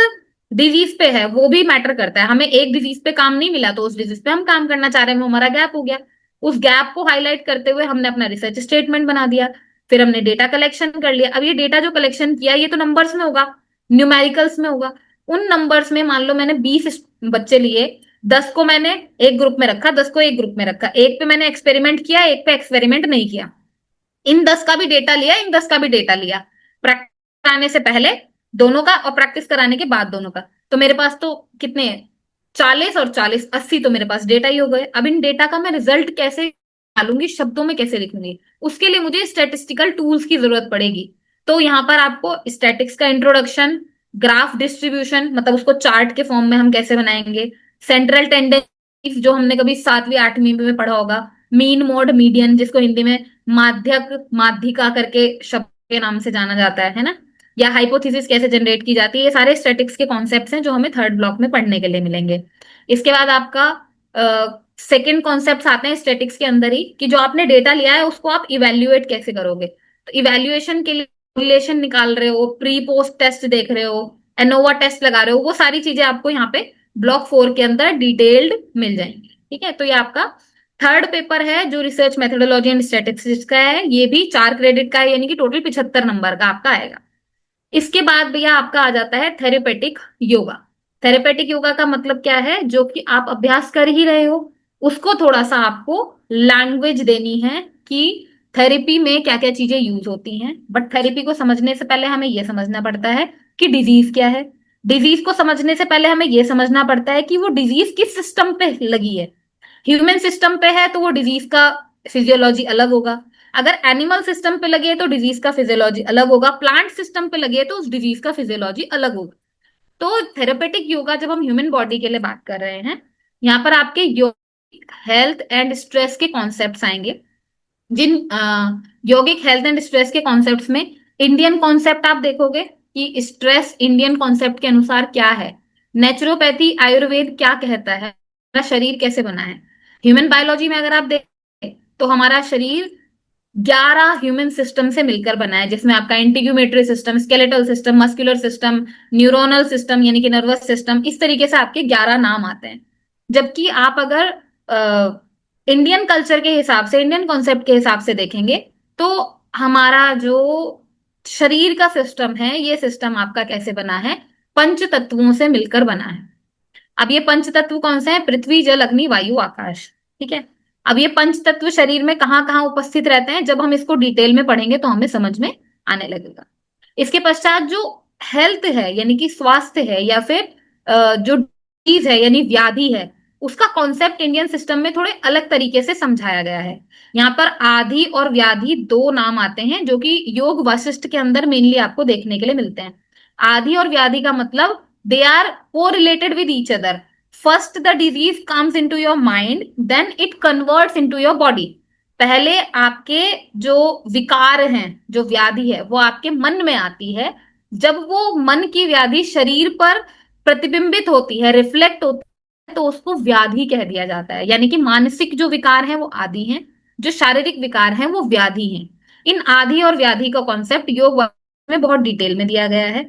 डिजीज पे है वो भी मैटर करता है। हमें एक डिजीज पे काम नहीं मिला तो उस डिजीज पे हम काम करना चाह रहे हैं, वो हमारा गैप हो गया। उस गैप को हाईलाइट करते हुए हमने अपना रिसर्च स्टेटमेंट बना दिया। फिर हमने डेटा कलेक्शन कर लिया। अब ये डेटा जो कलेक्शन किया ये तो नंबर्स में होगा, न्यूमेरिकल्स में होगा। उन नंबर्स में मान लो मैंने 20 बच्चे लिए, 10 को मैंने एक ग्रुप में रखा, 10 को एक ग्रुप में रखा, एक पे मैंने एक्सपेरिमेंट किया, एक पे एक्सपेरिमेंट नहीं किया। इन 10 का भी डेटा लिया, इन 10 का भी डेटा लिया, प्रैक्टिस कराने से पहले दोनों का और प्रैक्टिस कराने के बाद दोनों का। तो मेरे पास तो कितने, 40 और 40, 80 तो मेरे पास डेटा ही हो गए। अब इन डेटा का मैं रिजल्ट कैसे निकालूंगी, शब्दों में कैसे लिखूंगी, उसके लिए मुझे स्टैटिस्टिकल टूल्स की जरूरत पड़ेगी। तो यहाँ पर आपको स्टैटिक्स का इंट्रोडक्शन, ग्राफ डिस्ट्रीब्यूशन मतलब उसको चार्ट के फॉर्म में हम कैसे बनाएंगे, सेंट्रल टेंडेंसीज जो हमने कभी 7वीं 8वीं में पढ़ा होगा, मीन मोड मीडियन जिसको हिंदी में माध्यक माध्यिका करके शब्द के नाम से जाना जाता है ना, या हाइपोथेसिस कैसे जनरेट की जाती है, ये सारे स्टैटिक्स के कॉन्सेप्ट्स हैं जो हमें थर्ड ब्लॉक में पढ़ने के लिए मिलेंगे। इसके बाद आपका सेकंड कॉन्सेप्ट्स आते हैं स्टैटिक्स के अंदर ही, कि जो आपने डेटा लिया है उसको आप इवेल्युएट कैसे करोगे। तो इवेल्युएशन के लिए रिलेशन निकाल रहे हो, प्री पोस्ट टेस्ट देख रहे हो, एनोवा टेस्ट लगा रहे हो, वो सारी चीजें आपको यहाँ पे ब्लॉक 4 के अंदर डिटेल्ड मिल जाएंगी। ठीक है, तो ये आपका थर्ड पेपर है जो रिसर्च मेथोडोलॉजी एंड स्टैटिस्टिक्स का है। ये भी 4 क्रेडिट का है, यानी कि टोटल 75 नंबर का आपका आएगा। इसके बाद भैया आपका आ जाता है थेरेपेटिक योगा। थेरेपेटिक योगा का मतलब क्या है? जो कि आप अभ्यास कर ही रहे हो उसको थोड़ा सा आपको लैंग्वेज देनी है कि थेरेपी में क्या क्या चीजें यूज होती हैं। बट थेरेपी को समझने से पहले हमें यह समझना पड़ता है कि डिजीज क्या है। डिजीज को समझने से पहले हमें यह समझना पड़ता है कि वो डिजीज किस सिस्टम पे लगी है। ह्यूमन सिस्टम पे है तो वो डिजीज का फिजियोलॉजी अलग होगा, अगर एनिमल सिस्टम पे लगे तो डिजीज का फिजियोलॉजी अलग होगा, प्लांट सिस्टम पे लगे तो उस डिजीज का फिजियोलॉजी अलग होगा। तो थेरेपेटिक योगा जब हम ह्यूमन बॉडी के लिए बात कर रहे हैं, यहाँ पर आपके योगिक हेल्थ एंड स्ट्रेस के कॉन्सेप्ट्स आएंगे। जिन यौगिक हेल्थ एंड स्ट्रेस के कॉन्सेप्ट्स में इंडियन कॉन्सेप्ट आप देखोगे कि स्ट्रेस इंडियन कॉन्सेप्ट के अनुसार क्या है, नेचुरोपैथी आयुर्वेद क्या कहता है, हमारा शरीर कैसे बना है। ह्यूमन बायोलॉजी में अगर आप देखें तो हमारा शरीर 11 ह्यूमन सिस्टम से मिलकर बना है, जिसमें आपका integumentary system, skeletal system, muscular system, neuronal system यानी कि नर्वस सिस्टम, इस तरीके से आपके 11 नाम आते हैं। जबकि आप अगर इंडियन कल्चर के हिसाब से, इंडियन कॉन्सेप्ट के हिसाब से देखेंगे, तो हमारा जो शरीर का सिस्टम है, ये सिस्टम आपका कैसे बना है, पंच तत्वों से मिलकर बना है। अब ये पंच तत्व कौन से हैं? पृथ्वी, जल, अग्नि, वायु, आकाश। ठीक है। अब ये पंच तत्व शरीर में कहाँ कहाँ उपस्थित रहते हैं, जब हम इसको डिटेल में पढ़ेंगे तो हमें समझ में आने लगेगा। इसके पश्चात जो हेल्थ है, यानी कि स्वास्थ्य है, या फिर जो डिजीज है यानी व्याधि है, उसका कॉन्सेप्ट इंडियन सिस्टम में थोड़े अलग तरीके से समझाया गया है। यहाँ पर आदि और व्याधि दो नाम आते हैं, जो कि योग वाशिष्ठ के अंदर मेनली आपको देखने के लिए मिलते हैं। आदि और व्याधि का मतलब they are correlated with each other. First the disease comes into your mind, then it converts into your body. पहले आपके जो विकार हैं, जो व्याधि है, वो आपके मन में आती है। जब वो मन की व्याधि शरीर पर प्रतिबिंबित होती है, रिफ्लेक्ट होती है, तो उसको व्याधि कह दिया जाता है। यानी कि मानसिक जो विकार हैं वो आदि हैं, जो शारीरिक विकार हैं वो व्याधि हैं। इन आदि और व्याधि का कॉन्सेप्ट योग में बहुत डिटेल में दिया गया है।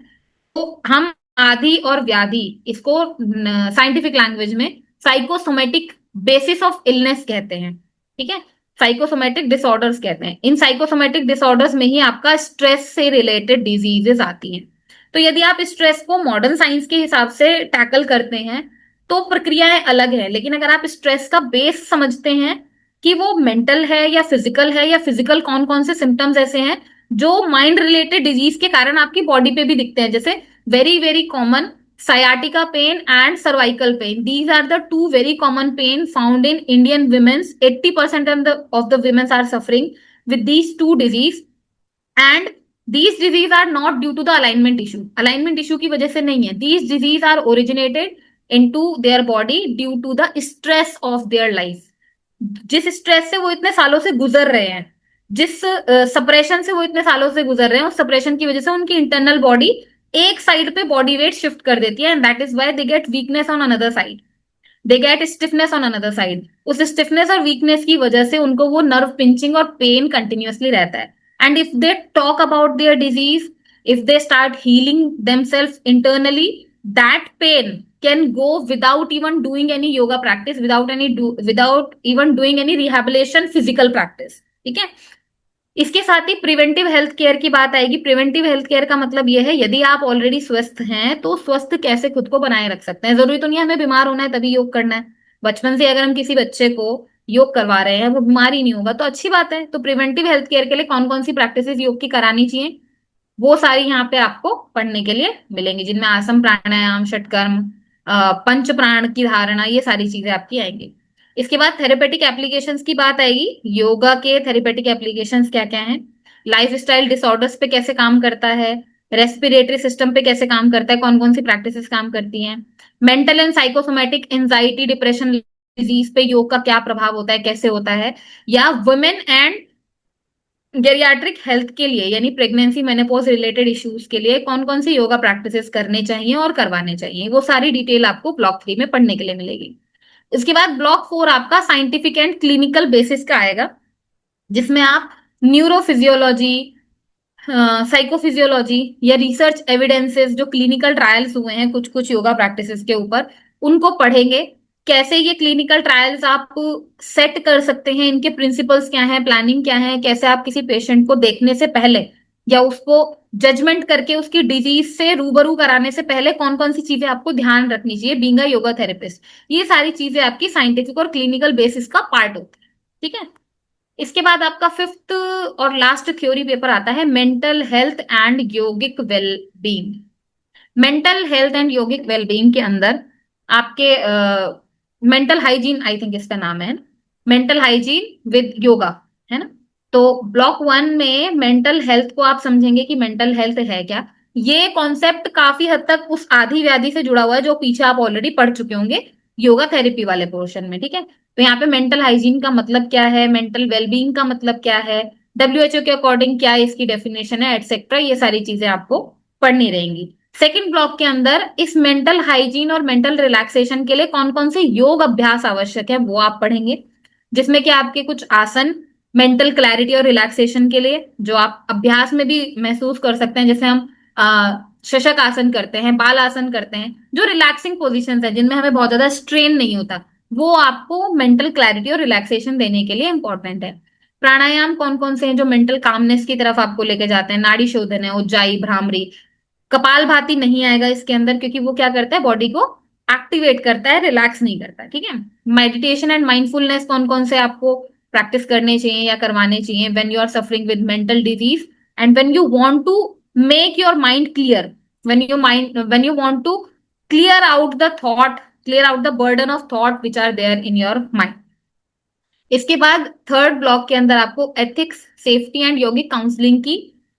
तो हम आदि और व्याधि, इसको साइंटिफिक लैंग्वेज में साइकोसोमेटिक बेसिस ऑफ इलनेस कहते हैं। ठीक है। साइकोसोमेटिक डिसऑर्डर्स कहते हैं। इन साइकोसोमेटिक डिसऑर्डर्स में ही आपका स्ट्रेस से रिलेटेड डिजीजेस आती हैं। तो यदि आप स्ट्रेस को मॉडर्न साइंस के हिसाब से टैकल करते हैं तो प्रक्रियाएं अलग है, लेकिन अगर आप स्ट्रेस का बेस समझते हैं कि वो मेंटल है या फिजिकल है, या फिजिकल कौन कौन से सिम्टम्स ऐसे हैं जो माइंड रिलेटेड डिजीज के कारण आपकी बॉडी पे भी दिखते हैं, जैसे very very common sciatica pain and cervical pain. These are the two very common pain found in Indian women's. 80% of the women are suffering with these two disease, and these disease are not due to the alignment issue. Alignment issue की वजह से नहीं है. These disease are originated into their body due to the stress of their life. जिस stress से वो इतने सालों से गुजर रहे हैं, जिस सप्रेशन से वो इतने सालों से गुजर रहे हैं, उस सप्रेशन की वजह से उनकी इंटरनल बॉडी एक साइड पे बॉडी वेट शिफ्ट कर देती है, and that is why they get weakness on another side, they get stiffness on another side. उस स्टिफनेस और वीकनेस की वजह से उनको वो नर्व पिंचिंग और पेन कंटिन्यूअसली रहता है। And if they talk about their disease, if they start healing themselves internally, that pain can go without even doing any yoga practice, without even doing any rehabilitation physical practice। ठीक है। इसके साथ ही preventive health care की बात आएगी। Preventive health care का मतलब यह है, यदि आप ऑलरेडी स्वस्थ हैं तो स्वस्थ कैसे खुद को बनाए रख सकते हैं। जरूरी तो नहीं है हमें बीमार होना है तभी योग करना है। बचपन से अगर हम किसी बच्चे को योग करवा रहे हैं, वो बीमार ही नहीं होगा तो अच्छी बात है। तो प्रिवेंटिव हेल्थ केयर के लिए कौन कौन सी प्रैक्टिस योग की करानी चाहिए, वो सारी यहाँ पे आपको पढ़ने के लिए मिलेंगी, जिनमें आसन, प्राणायाम, षटकर्म, पंच प्राण की धारणा, ये सारी चीजें आपकी आएंगी। इसके बाद थेरेपेटिक एप्लीकेशंस की बात आएगी। योगा के थेरेपेटिक एप्लीकेशंस क्या क्या हैं, लाइफ स्टाइल डिसऑर्डर्स पे कैसे काम करता है, रेस्पिरेटरी सिस्टम पे कैसे काम करता है, कौन कौन सी प्रैक्टिसेस काम करती हैं, mental and psychosomatic anxiety, depression, disease पे योग का क्या प्रभाव होता है, कैसे होता है, या वुमेन एंड गेरियाट्रिक हेल्थ के लिए, यानी प्रेगनेंसी, मेनोपॉज रिलेटेड इश्यूज के लिए कौन कौन सी योगा प्रैक्टिसेस करने चाहिए और करवाने चाहिए, वो सारी डिटेल आपको ब्लॉक 3 में पढ़ने के लिए मिलेगी। इसके बाद ब्लॉक 4 आपका साइंटिफिक एंड क्लिनिकल बेसिस का आएगा, जिसमें आप न्यूरोफिजियोलॉजी, साइकोफिजियोलॉजी या रिसर्च एविडेंसेस, जो क्लिनिकल ट्रायल्स हुए हैं कुछ कुछ योगा प्रैक्टिसेस के ऊपर, उनको पढ़ेंगे। कैसे ये क्लिनिकल ट्रायल्स आप सेट कर सकते हैं, इनके प्रिंसिपल्स क्या हैं, प्लानिंग क्या है, कैसे आप किसी पेशेंट को देखने से पहले या उसको जजमेंट करके उसकी डिजीज से रूबरू कराने से पहले कौन कौन सी चीजें आपको ध्यान रखनी चाहिए बीइंग अ योगा थेरेपिस्ट, ये सारी चीजें आपकी साइंटिफिक और क्लिनिकल बेसिस का पार्ट होती है। ठीक है। इसके बाद आपका फिफ्थ और लास्ट थ्योरी पेपर आता है, mental health and yogic wellbeing. Mental health and yogic wellbeing के अंदर आपके मेंटल हाइजीन, आई थिंक इसका नाम है, मेंटल हाइजीन विद योगा, है ना। तो ब्लॉक 1 में मेंटल हेल्थ को आप समझेंगे कि मेंटल हेल्थ है क्या। ये कॉन्सेप्ट काफी हद तक उस आधी व्याधि से जुड़ा हुआ है जो पीछे आप ऑलरेडी पढ़ चुके होंगे योगा थेरेपी वाले पोर्शन में। ठीक है। तो यहाँ पे मेंटल हाइजीन का मतलब क्या है, मेंटल वेलबींग का मतलब क्या है, डब्ल्यूएचओ के अकॉर्डिंग क्या इसकी डेफिनेशन है, एटसेट्रा, ये सारी चीजें आपको पढ़नी रहेंगी। सेकंड ब्लॉक के अंदर इस मेंटल हाइजीन और मेंटल रिलैक्सेशन के लिए कौन कौन से योग अभ्यास आवश्यक है वो आप पढ़ेंगे, जिसमें कि आपके कुछ आसन मेंटल क्लैरिटी और रिलैक्सेशन के लिए जो आप अभ्यास में भी महसूस कर सकते हैं, जैसे हम शशक आसन करते हैं, बाल आसन करते हैं, जो रिलैक्सिंग पोजिशन है जिनमें हमें बहुत ज्यादा स्ट्रेन नहीं होता, वो आपको मेंटल क्लैरिटी और रिलैक्सेशन देने के लिए इंपॉर्टेंट है। प्राणायाम कौन कौन से हैं जो मेंटल कामनेस की तरफ आपको लेके जाते हैं? नाड़ी शोधन है, उज्जाई, भ्रामरी। कपालभाति नहीं आएगा इसके अंदर, क्योंकि वो क्या करता है, बॉडी को एक्टिवेट करता है, रिलैक्स नहीं करता। ठीक है। मेडिटेशन एंड माइंडफुलनेस कौन कौन से आपको प्रैक्टिस करने चाहिए या करवाने चाहिए? When you are suffering with mental disease and when you want to make your mind clear, when you want to clear out the thought, clear out the burden of thought which are there in your mind. इसके बाद third block के अंदर आपको ethics, safety and yogic counselling की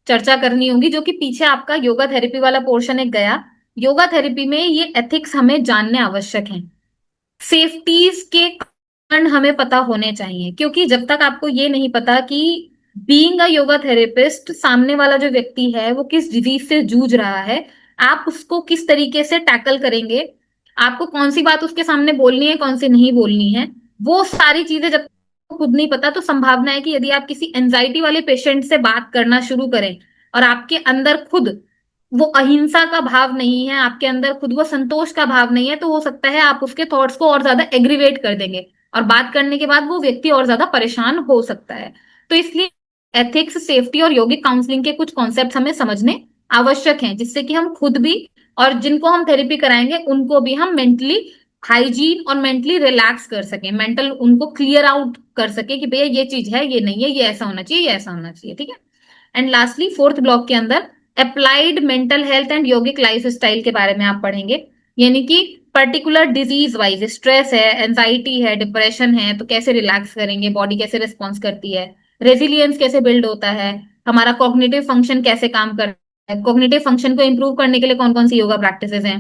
चर्चा करनी होगी, जो कि पीछे आपका योगा थेरेपी वाला पोर्शन एक गया। योगा थेरेपी में ये एथिक्स हमें जानने आवश्यक हैं। सेफ्टीज के कारण हमें पता होने चाहिए, क्योंकि जब तक आपको ये नहीं पता कि बीइंग अ योगा थेरेपिस्ट सामने वाला जो व्यक्ति है वो किस डिजीज से जूझ रहा है, आप उसको किस तरीके से टैकल करेंगे, आपको कौन सी बात उसके सामने बोलनी है, कौन सी नहीं बोलनी है, वो सारी चीजें जब तक खुद नहीं पता, तो संभावना है कि यदि आप किसी एंजाइटी वाले पेशेंट से बात करना शुरू करें और आपके अंदर खुद वो अहिंसा का भाव नहीं है, आपके अंदर खुद वो संतोष का भाव नहीं है, तो हो सकता है आप उसके थॉट्स को और ज्यादा एग्रीवेट कर देंगे और बात करने के बाद वो व्यक्ति और ज्यादा परेशान हो सकता है। तो इसलिए एथिक्स, सेफ्टी और यौगिक काउंसलिंग के कुछ कॉन्सेप्ट हमें समझने आवश्यक हैं, जिससे कि हम खुद भी और जिनको हम थेरेपी कराएंगे उनको भी हम मेंटली हाइजीन और मेंटली रिलैक्स कर सके, मेंटल उनको क्लियर आउट कर सके कि भैया ये चीज है, ये नहीं है, ये ऐसा होना चाहिए, ये ऐसा होना चाहिए। ठीक है। एंड लास्टली फोर्थ ब्लॉक के अंदर applied mental health and yogic life style के बारे में आप पढ़ेंगे, यानी कि पर्टिकुलर डिजीज वाइज, स्ट्रेस है, एंजाइटी है, डिप्रेशन है, तो कैसे रिलैक्स करेंगे, बॉडी कैसे रिस्पॉन्स करती है, रेजिलियंस कैसे बिल्ड होता है, हमारा कॉग्निटिव फंक्शन कैसे काम करता है, कॉग्निटिव फंक्शन को इंप्रूव करने के लिए कौन कौन सी योगा प्रैक्टिसेस हैं,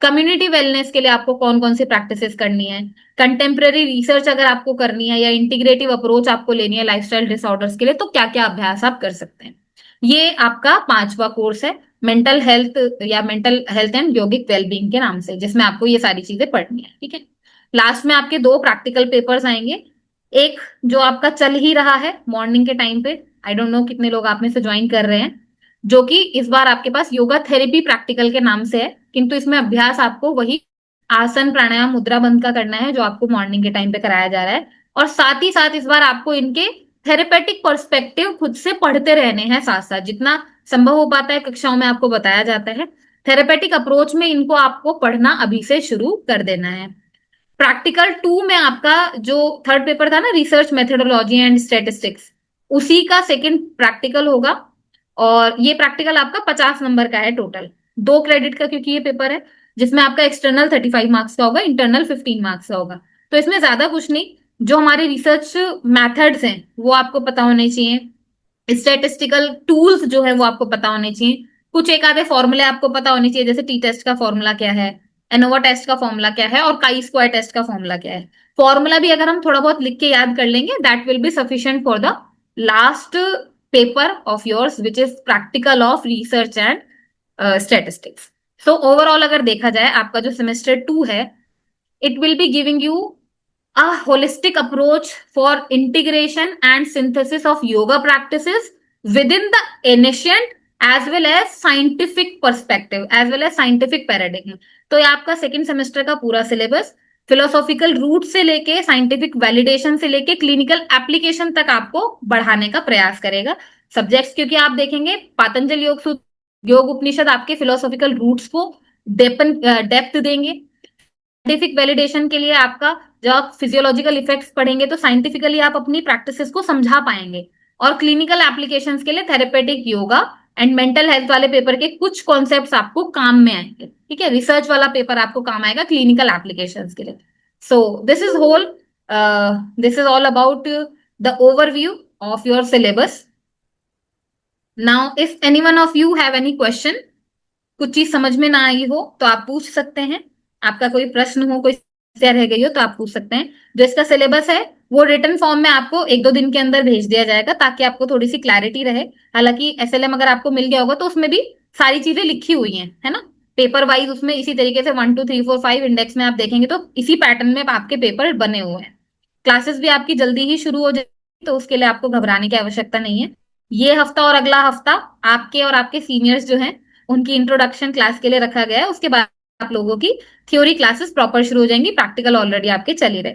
कम्युनिटी वेलनेस के लिए आपको कौन कौन सी प्रैक्टिसेस करनी है, कंटेम्प्रेरी रिसर्च अगर आपको करनी है या इंटीग्रेटिव अप्रोच आपको लेनी है लाइफस्टाइल डिसऑर्डर्स के लिए, तो क्या क्या अभ्यास आप कर सकते हैं। ये आपका पांचवा कोर्स है, मेंटल हेल्थ या mental health and yogic wellbeing के नाम से, जिसमें आपको ये सारी चीजें पढ़नी है। ठीक है। लास्ट में आपके दो प्रैक्टिकल पेपर्स आएंगे, एक जो आपका चल ही रहा है मॉर्निंग के टाइम पे, आई डोंट नो कितने लोग आप में से ज्वाइन कर रहे हैं, जो कि इस बार आपके पास योगा थेरेपी प्रैक्टिकल के नाम से है, किंतु इसमें अभ्यास आपको वही आसन, प्राणायाम, मुद्रा बंद का करना है जो आपको मॉर्निंग के टाइम पे कराया जा रहा है। और साथ ही साथ इस बार आपको इनके थेरेपेटिक पर्सपेक्टिव खुद से पढ़ते रहने हैं, साथ साथ जितना संभव हो पाता है कक्षाओं में आपको बताया जाता है, थेरेपेटिक अप्रोच में इनको आपको पढ़ना अभी से शुरू कर देना है। प्रैक्टिकल 2 में आपका जो थर्ड पेपर था ना, रिसर्च मेथोडोलॉजी एंड स्टेटिस्टिक्स, उसी का सेकंड प्रैक्टिकल होगा। और ये प्रैक्टिकल आपका 50 नंबर का है टोटल, 2 क्रेडिट का, क्योंकि ये पेपर है जिसमें आपका एक्सटर्नल 35 मार्क्स का होगा, इंटरनल 15 मार्क्स का होगा। तो इसमें ज्यादा कुछ नहीं, जो हमारे रिसर्च मैथड्स हैं वो आपको पता होने चाहिए, स्टेटिस्टिकल टूल्स जो है वो आपको पता होने चाहिए, कुछ एक आधे फॉर्मूले आपको पता होने चाहिए, जैसे टी टेस्ट का फॉर्मूला क्या है, एनोवा टेस्ट का फॉर्मूला क्या है और काई स्क्वायर टेस्ट का फॉर्मूला क्या है। फॉर्मूला भी अगर हम थोड़ा बहुत लिख के याद कर लेंगे, that will be sufficient for the last paper of yours which is practical of research and statistics. So overall अगर देखा जाए आपका जो सेमेस्टर 2 है, it will be giving you a holistic approach for integration and synthesis of yoga practices within the ancient as well as scientific perspective as well as scientific paradigm। तो ये आपका second semester का पूरा syllabus philosophical root से लेके scientific validation से लेके clinical application तक आपको बढ़ाने का प्रयास करेगा। सब्जेक्ट्स क्योंकि आप देखेंगे पातंजल योग सूत्र, योग उपनिषद आपके फिलोसॉफिकल रूट्स को डेप्थ देंगे। साइंटिफिक वैलिडेशन के लिए आपका जब आप फिजियोलॉजिकल इफेक्ट्स पढ़ेंगे तो साइंटिफिकली आप अपनी प्रैक्टिसेस को समझा पाएंगे, और क्लिनिकल एप्लीकेशंस के लिए therapeutic yoga and mental health वाले पेपर के कुछ कॉन्सेप्ट्स आपको काम में आएंगे। ठीक है। रिसर्च वाला पेपर आपको काम आएगा क्लिनिकल एप्लीकेशंस के लिए। So this is all about the overview of your syllabus. Now if any one of you have any question, कुछ चीज समझ में ना आई हो तो आप पूछ सकते हैं, आपका कोई प्रश्न हो, कोई समस्या रह गई हो तो आप पूछ सकते हैं। जो इसका सिलेबस है वो रिटन फॉर्म में आपको 1-2 दिन के अंदर भेज दिया जाएगा, ताकि आपको थोड़ी सी क्लैरिटी रहे। हालांकि एसएलएम अगर आपको मिल गया होगा तो उसमें भी सारी चीजें लिखी हुई हैं, है ना, पेपर वाइज उसमें इसी तरीके से 1 2 3 4 5 इंडेक्स में आप देखेंगे तो इसी पैटर्न में आपके पेपर बने हुए हैं। क्लासेस भी आपकी जल्दी ही शुरू हो जाएगी, तो उसके लिए आपको घबराने की आवश्यकता नहीं है। ये हफ्ता और अगला हफ्ता आपके और आपके सीनियर्स जो हैं उनकी इंट्रोडक्शन क्लास के लिए रखा गया है। उसके बाद आप लोगों की थ्योरी क्लासेस प्रॉपर शुरू हो जाएंगी, प्रैक्टिकल ऑलरेडी आपके चल ही रहे।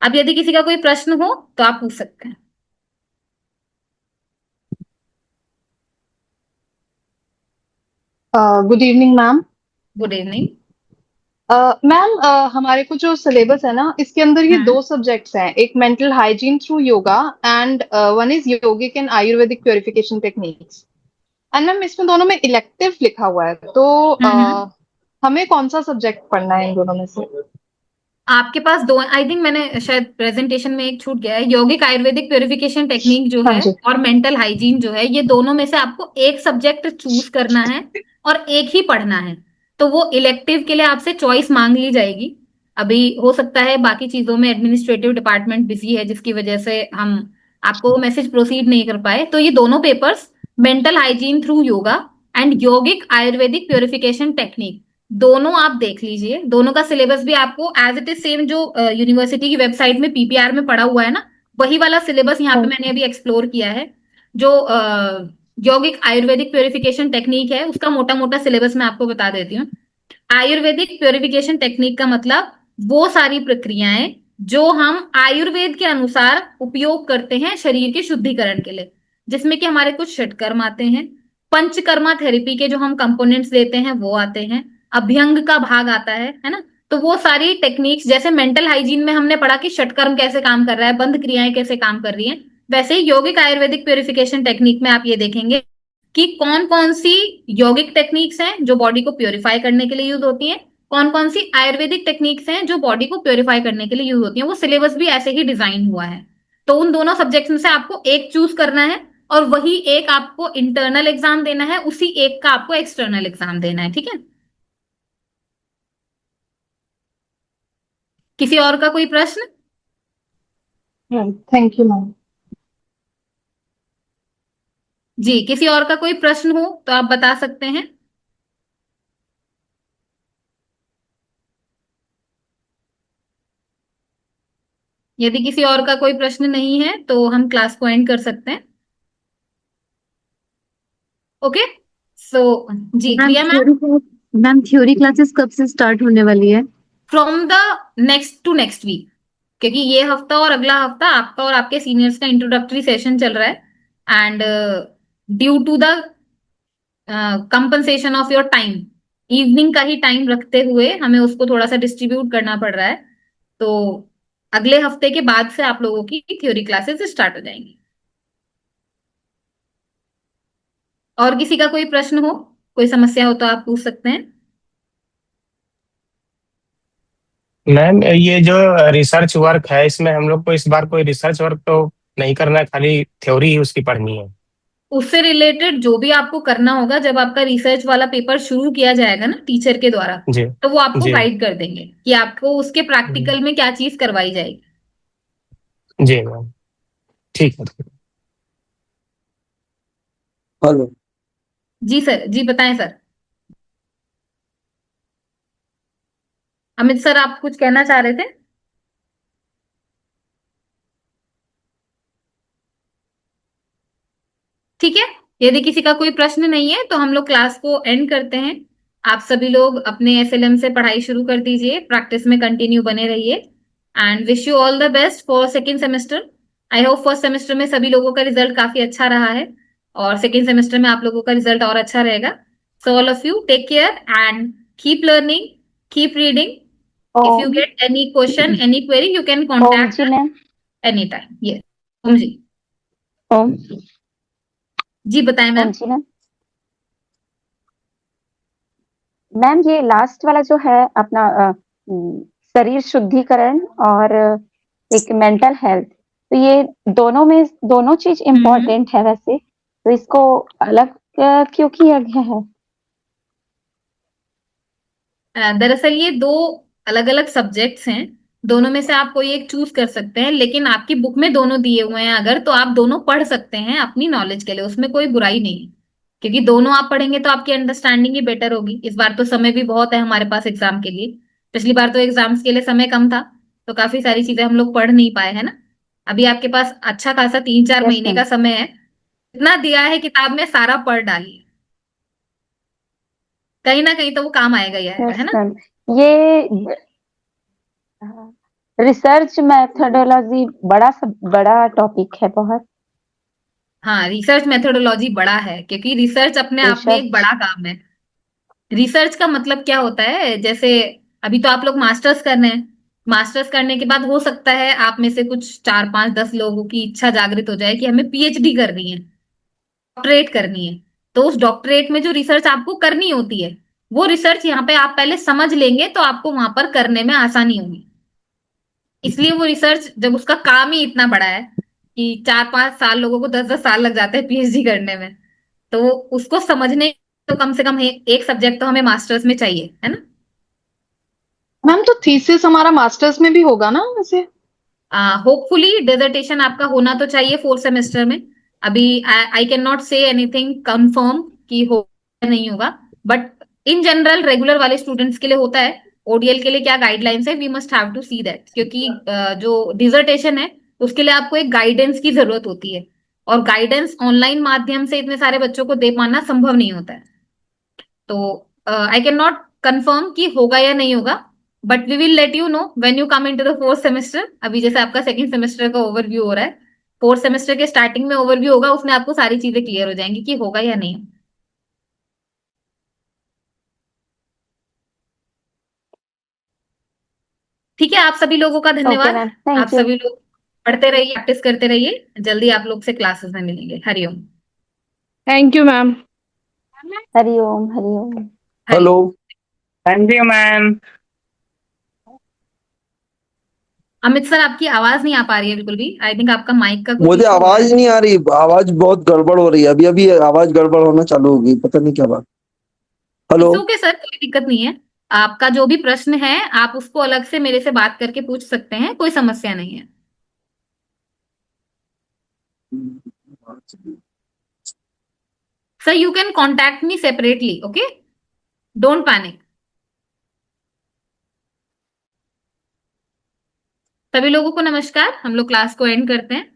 अब यदि किसी का कोई प्रश्न हो तो आप पूछ सकते हैं। Good evening ma'am. Good evening. Ma'am, हमारे को जो सिलेबस है ना, इसके अंदर ये हम्म। दो सब्जेक्ट्स हैं, एक mental hygiene through yoga and one is yogic and Ayurvedic purification techniques. And ma'am इसमें दोनों में इलेक्टिव लिखा हुआ है, तो हम्म। हमें कौन सा सब्जेक्ट पढ़ना है इन दोनों में से? आपके पास दो, आई थिंक मैंने शायद प्रेजेंटेशन में एक छूट गया है, यौगिक आयुर्वेदिक प्योरिफिकेशन टेक्निक जो हाँ है जी। और मेंटल हाइजीन जो है, ये दोनों में से आपको एक सब्जेक्ट चूज करना है और एक ही पढ़ना है। तो वो इलेक्टिव के लिए आपसे चॉइस मांग ली जाएगी। अभी हो सकता है बाकी चीजों में एडमिनिस्ट्रेटिव डिपार्टमेंट बिजी है, जिसकी वजह से हम आपको मैसेज प्रोसीड नहीं कर पाए। तो ये दोनों papers, mental hygiene through yoga and यौगिक आयुर्वेदिक प्योरिफिकेशन टेक्निक, दोनों आप देख लीजिए। दोनों का सिलेबस भी आपको एज इट इज सेम जो यूनिवर्सिटी की वेबसाइट में पीपीआर में पड़ा हुआ है ना, वही वाला सिलेबस यहाँ पे मैंने हाँ। अभी एक्सप्लोर किया है। जो यौगिक आयुर्वेदिक प्योरिफिकेशन टेक्निक है उसका मोटा मोटा सिलेबस मैं आपको बता देती हूँ। आयुर्वेदिक प्योरिफिकेशन टेक्निक का मतलब वो सारी प्रक्रियाएं जो हम आयुर्वेद के अनुसार उपयोग करते हैं शरीर के शुद्धिकरण के लिए, जिसमें कि हमारे कुछ षटकर्म आते हैं, पंचकर्मा थेरेपी के जो हम कंपोनेंट्स लेते हैं वो आते हैं, अभ्यंग का भाग आता है ना। तो वो सारी टेक्निक्स, जैसे मेंटल हाइजीन में हमने पढ़ा कि षटकर्म कैसे काम कर रहा है, बंध क्रियाएं कैसे काम कर रही हैं, वैसे ही यौगिक आयुर्वेदिक प्योरिफिकेशन टेक्निक में आप ये देखेंगे कि कौन कौन सी यौगिक टेक्निक्स हैं जो बॉडी को प्योरीफाई करने के लिए यूज होती हैं, कौन कौन सी आयुर्वेदिक टेक्निक्स हैं जो बॉडी को प्योरीफाई करने के लिए यूज होती हैं। वो सिलेबस भी ऐसे ही डिजाइन हुआ है। तो उन दोनों सब्जेक्ट्स में से आपको एक चूज करना है, और वही एक आपको इंटरनल एग्जाम देना है, उसी एक का आपको एक्सटर्नल एग्जाम देना है, ठीक है। किसी और का कोई प्रश्न? Thank you ma'am. जी, किसी और का कोई प्रश्न हो तो आप बता सकते हैं। यदि किसी और का कोई प्रश्न नहीं है तो हम क्लास को एंड कर सकते हैं। ओके। सो जी, ma'am Priya ma'am, theory class ma'am theory classes कब से स्टार्ट होने वाली है? From the next to next week, क्योंकि ये हफ्ता और अगला हफ्ता आपका और आपके सीनियर्स का इंट्रोडक्टरी सेशन चल रहा है, and due to the compensation of your time, evening का ही टाइम रखते हुए हमें उसको थोड़ा सा डिस्ट्रीब्यूट करना पड़ रहा है। तो अगले हफ्ते के बाद से आप लोगों की थ्योरी क्लासेस स्टार्ट हो जाएंगी। और किसी का कोई प्रश्न हो, कोई समस्या हो तो आप पूछ सकते हैं। मैम ये जो रिसर्च वर्क है, इसमें हम लोग को इस बार कोई रिसर्च वर्क तो नहीं करना है, खाली थ्योरी ही उसकी पढ़नी है? उससे रिलेटेड जो भी आपको करना होगा, जब आपका रिसर्च वाला पेपर शुरू किया जाएगा ना टीचर के द्वारा, जी। तो वो आपको जी। गाइड कर देंगे कि आपको उसके प्रैक्टिकल में क्या चीज करवाई जाएगी। जी मैम, ठीक है। हेलो। जी सर, जी बताएं सर। अमित सर, आप कुछ कहना चाह रहे थे? ठीक है। यदि किसी का कोई प्रश्न नहीं है तो हम लोग क्लास को एंड करते हैं। आप सभी लोग अपने एसएलएम से पढ़ाई शुरू कर दीजिए, प्रैक्टिस में कंटिन्यू बने रहिए, and wish you all the best for second semester. I hope first semester में सभी लोगों का रिजल्ट काफी अच्छा रहा है, और सेकेंड सेमेस्टर में आप लोगों का रिजल्ट और अच्छा रहेगा। So all of you take care and keep learning, keep reading. If you Om. Get any question, any query, you can Om ji contact ma'am. Any time. Yes. Om ji. Om. जी बताएं ओम मैम। जी मैम। मैम ये लास्ट वाला जो है अपना शरीर शुद्धिकरण और एक मेंटल हेल्थ, तो ये दोनों में दोनों चीज इम्पोर्टेंट है वैसे, तो इसको अलग क्यों किया गया है? दरअसल ये दो अलग अलग सब्जेक्ट्स हैं। दोनों में से आप कोई एक चूज कर सकते हैं, लेकिन आपकी बुक में दोनों दिए हुए हैं अगर, तो आप दोनों पढ़ सकते हैं अपनी नॉलेज के लिए, उसमें कोई बुराई नहीं है। क्योंकि दोनों आप पढ़ेंगे तो आपकी अंडरस्टैंडिंग ही बेटर होगी। इस बार तो समय भी बहुत है हमारे पास एग्जाम के लिए। पिछली बार तो एग्जाम्स के लिए समय कम था, तो काफी सारी चीजें हम लोग पढ़ नहीं पाए, है ना। अभी आपके पास अच्छा खासा 3-4 यस महीने मैम। का समय है। इतना दिया है किताब में, सारा पढ़ डालिए। कहीं ना कहीं तो वो काम आएगा ही आएगा, यस है ना। मैम। ये रिसर्च मेथोडोलॉजी बड़ा टॉपिक है बहुत। हाँ, रिसर्च मेथोडोलॉजी बड़ा है, क्योंकि रिसर्च अपने आप में एक रिसर्च। बड़ा काम है। रिसर्च का मतलब क्या होता है, जैसे अभी तो आप लोग मास्टर्स कर रहे हैं। मास्टर्स करने के बाद हो सकता है आप में से कुछ 4 5 10 लोगों की इच्छा जागृत हो जाए कि हमें पीएचडी करनी है, डॉक्टरेट करनी है। तो उस डॉक्टरेट में जो रिसर्च आपको करनी होती है, वो रिसर्च यहाँ पे आप पहले समझ लेंगे तो आपको वहां पर करने में आसानी होगी। इसलिए वो रिसर्च, जब उसका काम ही इतना बड़ा है कि 4 5 साल, लोगों को 10 10 साल लग जाते हैं पीएचडी करने में, तो उसको समझने तो कम से कम एक सब्जेक्ट तो हमें मास्टर्स में चाहिए, है ना। मैम तो थीसिस हमारा मास्टर्स में भी होगा ना वैसे? होपफुली डेजर्टेशन आपका होना तो चाहिए 4 सेमेस्टर में। अभी I can not say anything confirm कि हो या नहीं होगा, बट इन जनरल रेगुलर वाले स्टूडेंट्स के लिए होता है। ओडीएल के लिए क्या गाइडलाइंस है, we must have to see that, क्योंकि जो डिजर्टेशन है उसके लिए आपको एक गाइडेंस की जरूरत होती है, और गाइडेंस ऑनलाइन माध्यम से इतने सारे बच्चों को दे पाना संभव नहीं होता है। तो आई कैन नॉट कंफर्म कि होगा या नहीं होगा, but we will let you know when you come into the 4th semester. अभी जैसे आपका सेकंड सेमेस्टर का ओवरव्यू हो रहा है, 4th सेमेस्टर के स्टार्टिंग में ओवरव्यू होगा, उसमें आपको सारी चीजें क्लियर हो जाएंगी कि होगा या नहीं। ठीक है, आप सभी लोगों का ओके धन्यवाद। मैम, आप थैंक यू। सभी लोग पढ़ते रहिए, प्रैक्टिस करते रहिए, जल्दी आप लोग से क्लासेस में मिलेंगे। Hariom. Thank you ma'am. Hariom Hariom. Hari hello. Thank you ma'am. Amit sir, आपकी आवाज नहीं आ पा रही है बिल्कुल भी। आई थिंक आपका माइक का कुछ मुझे इशू हो रहा आवाज है। नहीं आ रही, आवाज बहुत गड़बड़ हो रही है। अभी अभी आवाज गड़बड़ होना चालू हो गई, पता नहीं क्या बात। हेलो। इट्स ओके सर, कोई दिक्कत नहीं है। आपका जो भी प्रश्न है आप उसको अलग से मेरे से बात करके पूछ सकते हैं, कोई समस्या नहीं है। Sir, you can contact me separately, okay, don't panic. सभी लोगों को नमस्कार, हम लोग क्लास को एंड करते हैं।